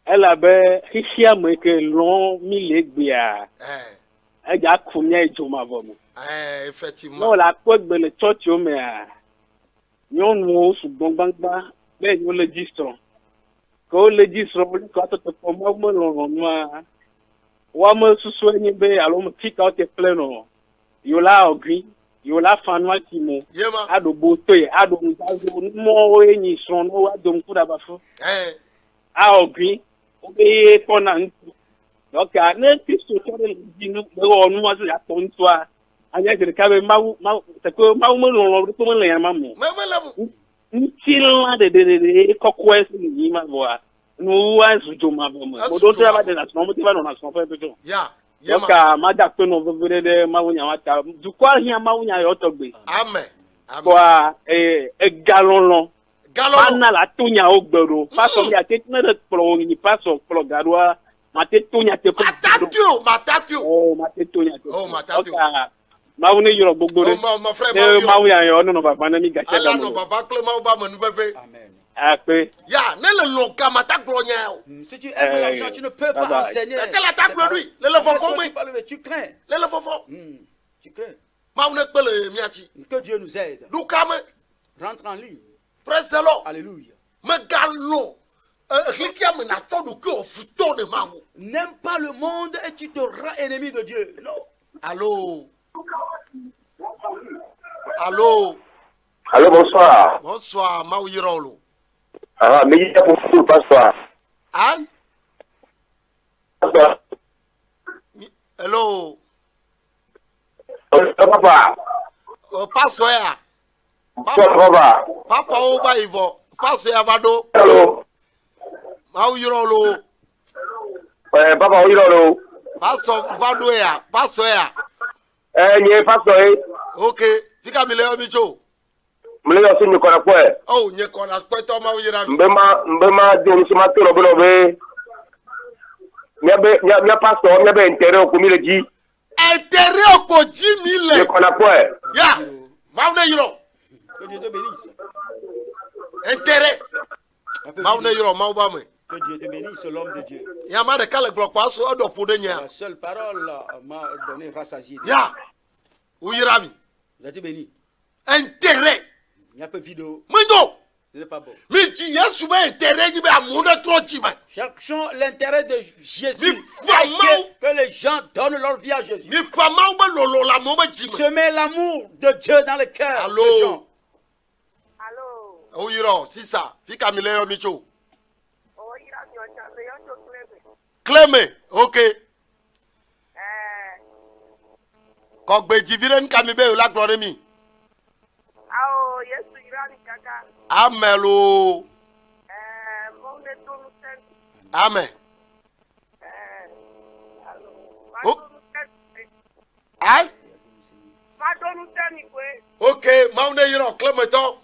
Ela be hisia mo ke lon mi le gbe a. Eja kunya ijoma bomo. Effectivement. No la ko gbe le church o me a. Nyon wo sugbon gbangba be yo registro. Ko registro ko to to mo mo lo no wa mo susu enyi be alo mo kick out e pleno. Yo la ogri, yo la fanwa kimo. Yema. Ado boto e, ado nzazo mo enyi so no wa do mkuda bafu. A ogri, obe kona ntu. Donc ne Christo tore dinu o nu wa so ya to ntu a. Anya jere ka be ma te ko ma mo lo to mo le ya ma mo. Mama Ntila de kokwe ni ma bo a. No wa zujo ma bo mo. Bo do ba de na so mo ti ba no na so fa beto. Ya. Donc ma da pe no vere de ma wunya wata. Du kwa hia ma wunya yo to gbe. Amen. Kwa galon. Galon. Mana la tunya o gbero. Paso mi ate na de pro ni paso pro garwa. Mate tunya te ko. Matatio. Oh, mate tunya te. Oh, matatio. Ma woni yoro gbogbo re. Ma frère ma wunya yo no baba na mi ga ala no baba kle ma ba menu fefe. Amen. Après. Ya, ne le loka mata glonya. Si tu aimes l'argent, tu ne peux pas enseigner. Quelle attaque lui? Le fofo mais. Tu crains. Le fofo. Tu crains. Ma on peut le miati. Que Dieu nous aide. Lukame. Rentre en ligne. Praise the Lord. Alléluia. Me gallo. Rikia me na to du ko futo de mawo. N'aime pas le monde et tu te rends ennemi de Dieu. Non. Allô. Allô. Allô, bonsoir. Bonsoir, ma yirolo. Ah, mais il y a pour bonsoir. Hein? Bonsoir. Hello. Papa. Passoya. Papa. Papa over Ivo. Passoya vado. Hello. Ma yirolo. Papa, oui, là. Passo vado ya. Passoya. Nye pastor. Ok. Fika mi leo mi jo. Mle yo sinyo kona kwe. Oh, nye kona kwe to ma yira mi. Mbema di onisima toro bolo be. Nya pastor, nya be enterre okumile ji. Enterré au Jimmy Nye kona kwe. Ya. Ma yiro. Que Dieu te bénisse. Enterré. Ma yiro ma ba me. Que Dieu te bénisse, l'homme de Dieu. Ya ma de kale bloc pas so do pour de nya. La seule parole m'a donné rassasié. Ya. Ou yira mi. Vous êtes béni. Enterré. Il y a peu de vidéo. Mendo. Ce n'est pas bon. Mi ji Yesu be enterré ni be amude trop ji ba. Cherchons l'intérêt de Jésus. Mais Que les gens donnent leur vie à Jésus. Mi pa ma be lolo la mo be ji. Semer l'amour de Dieu dans le cœur Allô? des gens. Allô. Ou yiro, si ça. Fika mi leo mi jo. Oh, il a mis un avion de Clément. OK. Ko gbe ji vire nka mi be la gloire mi. Ah, Yesu irani kaka. Amelo. Mon de tout sen. Amen. Oh. Aïe. Madonu tani kwe. OK, ma une yiro Clément.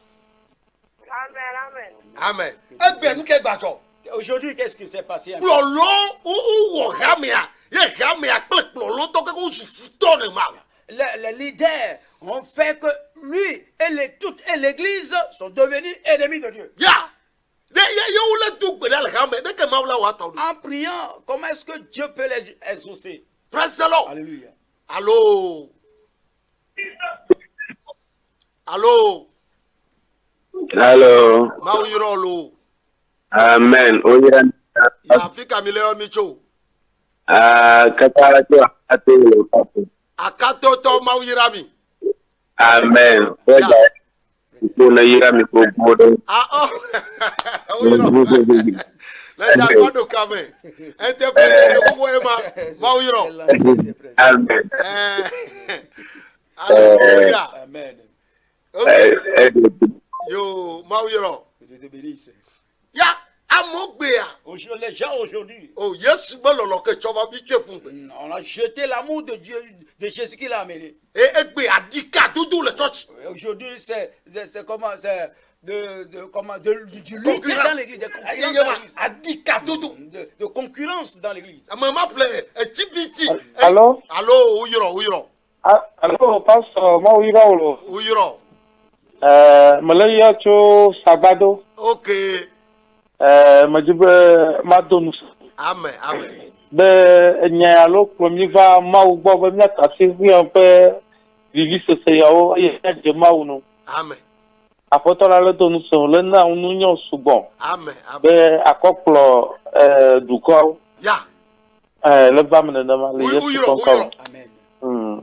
Amen. Amen. Egbe nke gbajo. Aujourd'hui, qu'est-ce qui s'est passé? Plolo ou gamia. Ye gamia plek plolo to ke ko su futo de ma. Les leaders ont fait que lui et toute l'église sont devenus ennemis de Dieu. En priant, comment est-ce que Dieu peut les exaucer? Praise the Lord. Alléluia. Allô. Allô. Hello. Mauyirolo. Amen. Oyan. Ya Afrika mileo micho. Katara to ate. Akato to mauyirami. Amen. Oya. Kuna yirami ko bodo. Ah oh. La ya kwado kame. Interprète ko ema mauyiro. Amen. Alléluia. Amen. Yo, mauyiro. Que Dieu te bénisse. Ya amogbea. Les gens aujourd'hui, Oh, yes, bololo ke choba bi fun. on a jeté l'amour de Dieu, de Jésus qui l'a amené. Egbe adika doudou le church. Aujourd'hui, c'est comment, c'est du lutte dans l'église, de concurrence dans l'église. Adika doudou. De concurrence dans l'église. Mama play TBT. Allô? Allô, uyiro. Allô, pastor, moi, Uyiro. Malaya cho Sabado, Okay. Majibe Madonus. Amen, amen. Be nyalo premier va mau bo be ta se vi un peu vivi ce yao ye de mau no. Amen. Apotola le donu so le na unu nyo sugbon. Amen, amen. Be akoplo du ko Ya. le ba me na ma le yesu kon ko. Amen.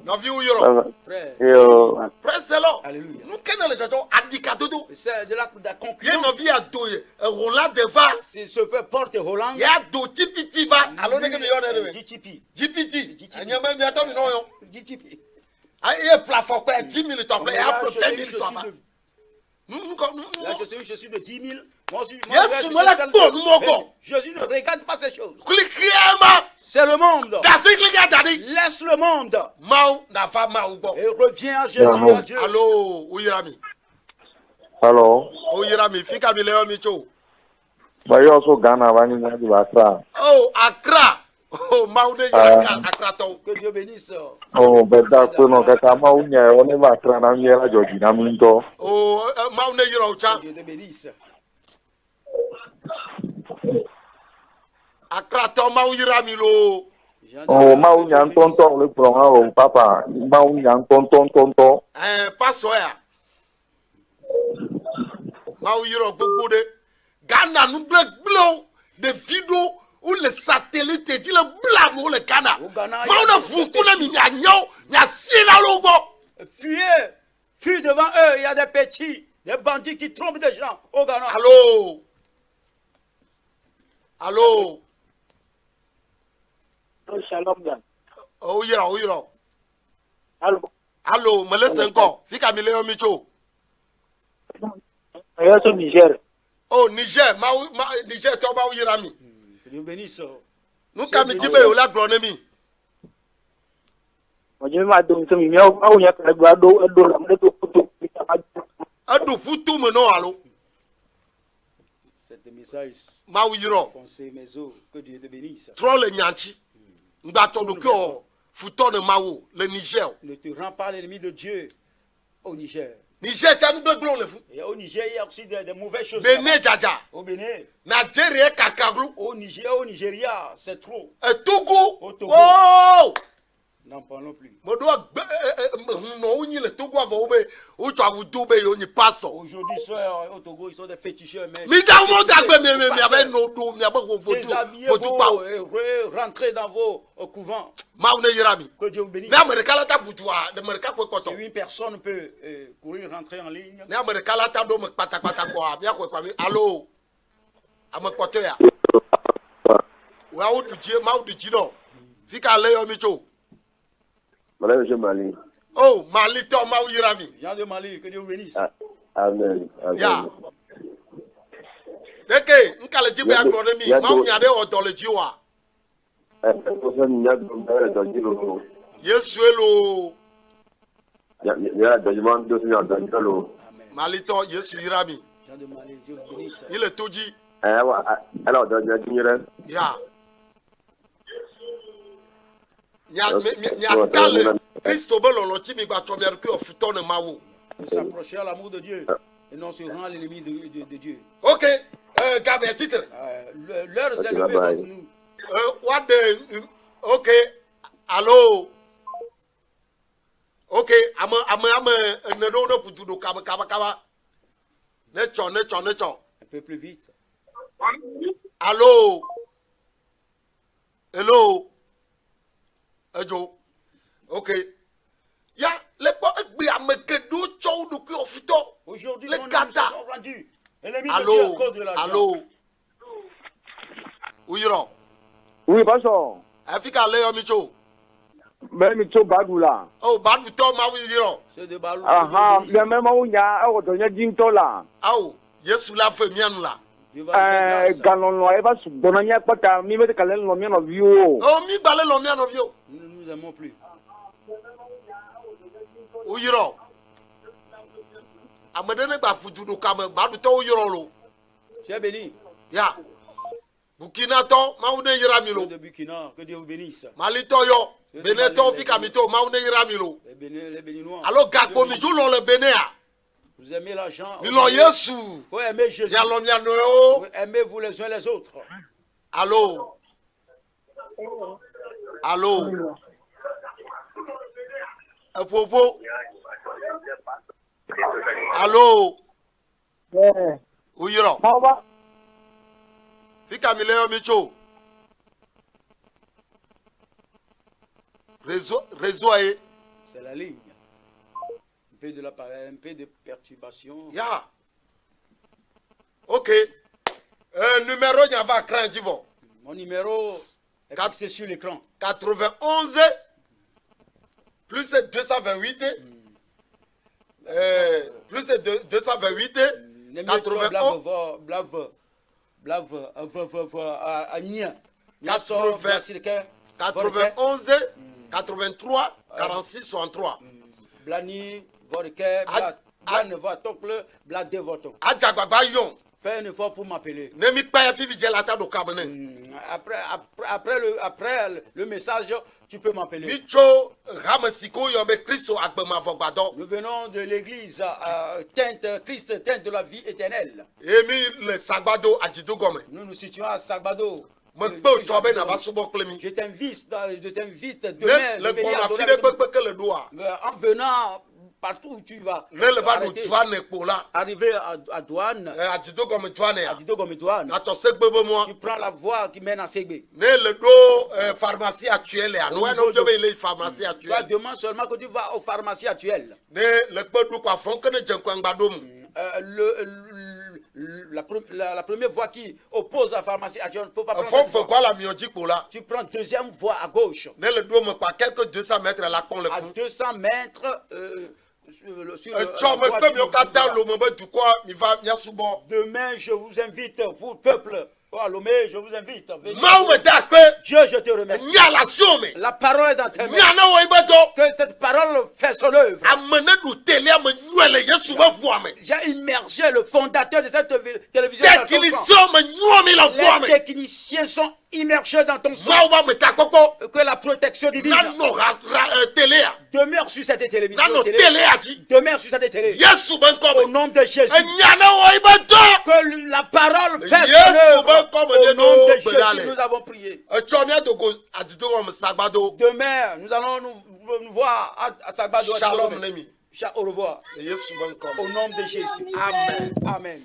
Na vi uyiro. Frère. Yo. Praise the Lord. Alléluia. Nous kenna le jojo adika doudou. C'est de la Ye concurrence. no vi adoye Roland Deva. C'est ce peu porte Hollande. Ya do TPT va. Allo ne ke mi yone rewe. GTP. GPT. Anyama mi ato mi no yo. GTP. Aye plafond quoi 10 000 to play. Ya Là, pro je 10 suis 000 to va. de- Nous. Là, je suis de 10 000. Moi aussi, Yes, je moi, la bonne, mon gars. Jésus ne regarde pas ces choses. Cliquez-moi. C'est le monde. Kasi cliquez daddy. Laisse le monde. Mau na fa mau bo. Et reviens à Jésus, Amen. à Dieu. Allô, uyirami. Hello. Uyirami fika mi leo mi cho. Ba yo so Ghana ba ni na di ba sa. Oh, Accra. Oh, mau de Accra to. Que Dieu bénisse. Oh, be da ko no ka ta mau nya o ne ba tra na mi ra joji na mi to. Oh, mau ne yiro cha. Que Dieu te bénisse. Accra to mau yirami lo. Oh, mau nya tonton le pro ha o papa. Mau nya tonton. Paso ya. Mau yiro gbogbo de. Ghana nu blo de vidéo ou les satellites dit le blâme ou le Ghana. Au Ghana, Mau il y a na des funkuna mi nya nyao, nya sila logo. Fuyez. Fuis devant eux. Il y a des petits, des bandits qui trompent des gens au Ghana. Allô. Allô. Shalom, Dan. Oh, uyiro. Allô. Allô, me laisse encore. Fika mi leo mi cho. Ayo so Niger. Oh, Niger, Niger to mau yirami. Que Dieu bénisse. Nu ka mi tibe o la glonemi. Mo je ma do so mi mi au nya ka gba do la mo do futu. Adu futu me no allo. Cet message, Mau yiro. foncez mes os. Que Dieu te bénisse. Troll nyanchi. Ngba to do ko futo ne mawo le Niger. Ne te rends pas l'ennemi de Dieu au Niger. Niger cha nu glon le fu. Et au Niger, il y a aussi des mauvaises choses. Benin jaja. Au Bénin. Nigeria kakaglu. Au Nigeria, c'est trop. E Togo. Au Togo. Oh! N'en parlons plus. Mo do no unyi le Togo avo be o twa wudu be yo ni pastor. Aujourd'hui, au Togo, ils sont des féticheurs. Mais Mi da mo da gbe mi avec no do mi abego votu votu pa. Déshabillez-vous, rentrez dans vos couvents. Mau ne yirami. Que Dieu vous bénisse. Ne Amerika la ta votu a, de Amerika ko koto. Si une personne peut courir, rentrer en ligne. Ne Amerika la ta do me pata ko a, mi ko kwa mi. Allô. Am koto ya. Wa o du je, ma o du ji do. Fika le yo mi cho. Madame je Mali. Oh, Mali to ma o yirami. Jean de Mali, que Dieu vous bénisse. Amen. Ya. Deke, nkale ji be agboro mi, ma o nya de o do le ji wa. Ko so nya do ba do ji lo. Yesu elo. Ya do ji man do nya do ji lo. Mali to Yesu yirami. Jean de Mali, Dieu vous bénisse. Il est toji. Wa ala do nya ji re. Ya. Nya tale Christ obelolochi mi gba chomia ku ofuto ne mawo. S'approcher à l'amour de Dieu et non se rendre à l'ennemi de Dieu. OK. Gabriel titre. L'heure est levée contre nous. What the OK. Allô. OK, ama ne do putu do kaba. Ne chon. Un peu plus vite. Allô. Hello. Ejo. OK. Ya, le po gbe ameke do chou do ku ofito. Aujourd'hui, le nos âmes se kata. sont rendues. L'ennemi de Dieu à cause de l'argent. Allô. Uyiro. Oui, pastor. Afrika le yo mi cho. Mais mi cho badula. Oh, badu to ma uyiro. C'est de balou. Aha, le même où il y a au donner jinto là. Awo, Yesu la fe mianu la. Galon lo eba su donanya pata mi me kalen lo mi no view. Oh, mi balé lo mianu vio. Nous n'aimons plus. Uyiro. Amadene gba fuju do kam badu to uyiro lo. Tu es béni. Ya. Burkina to ma une yira mi lo. De Burkina, que Dieu vous bénisse. Mali to yo. Benin to fika mi to ma une yira mi lo. Les Béninois. Alors gagbo mi jou lo le Benin a. Vous aimez l'argent. Mi lo Yesu. Faut aimer Jésus. Ya lo mianu yo. Aimez-vous les uns les autres. Allô. Allô. Popo. Allô. Uyiro. Fika mi le yo mi cho. Réseau est. C'est la ligne. Un peu de perturbation. Ya. OK. Numéro n'y a pas craint divo. Mon numéro est fixé sur l'écran. 91 plus 228 plus 228 91 83 46 63 Blani Vodke Blan Votocle Blade Voto. Adjagbagba yon. Fais un effort pour m'appeler. Nemi pa fi vigilata do kabane. Après le message, tu peux m'appeler. Micho Ramasiko yombe Christo agbema vogbado. Nous venons de l'église Christ teinte de la vie éternelle. Emi le Sagbado Ajido Gome. Nous nous situons à Sagbado. Je t'invite demain le en venant partout où tu vas. Arriver à Douane. Tu prends la voie qui mène à Ségbé. Pharmacie actuelle. Demain seulement que tu vas aux pharmacies actuelles. La première voie qui oppose la pharmacie actuelle, tu ne peux pas prendre. Tu prends deuxième voie à gauche. Quelques 200 mètres là qu'on le à 200 mètres demain, je vous invite, vous, peuple. Oh, Lomé, je vous invite. Dieu, je te remercie. La parole est dans tes mains. Que cette parole fait son œuvre. J'ai immergé le fondateur de cette télévision. Les techniciens sont immergés dans ton sang. Que la protection divine demeure sur cette télévision. Demeure sur cette télé. Au nom de Jésus. Que la parole fait son œuvre. Au nom de Jésus, nous avons prié. Demain, nous allons nous voir à Sagbado. Shalom, au revoir. Au nom de Jésus. Amen. Amen.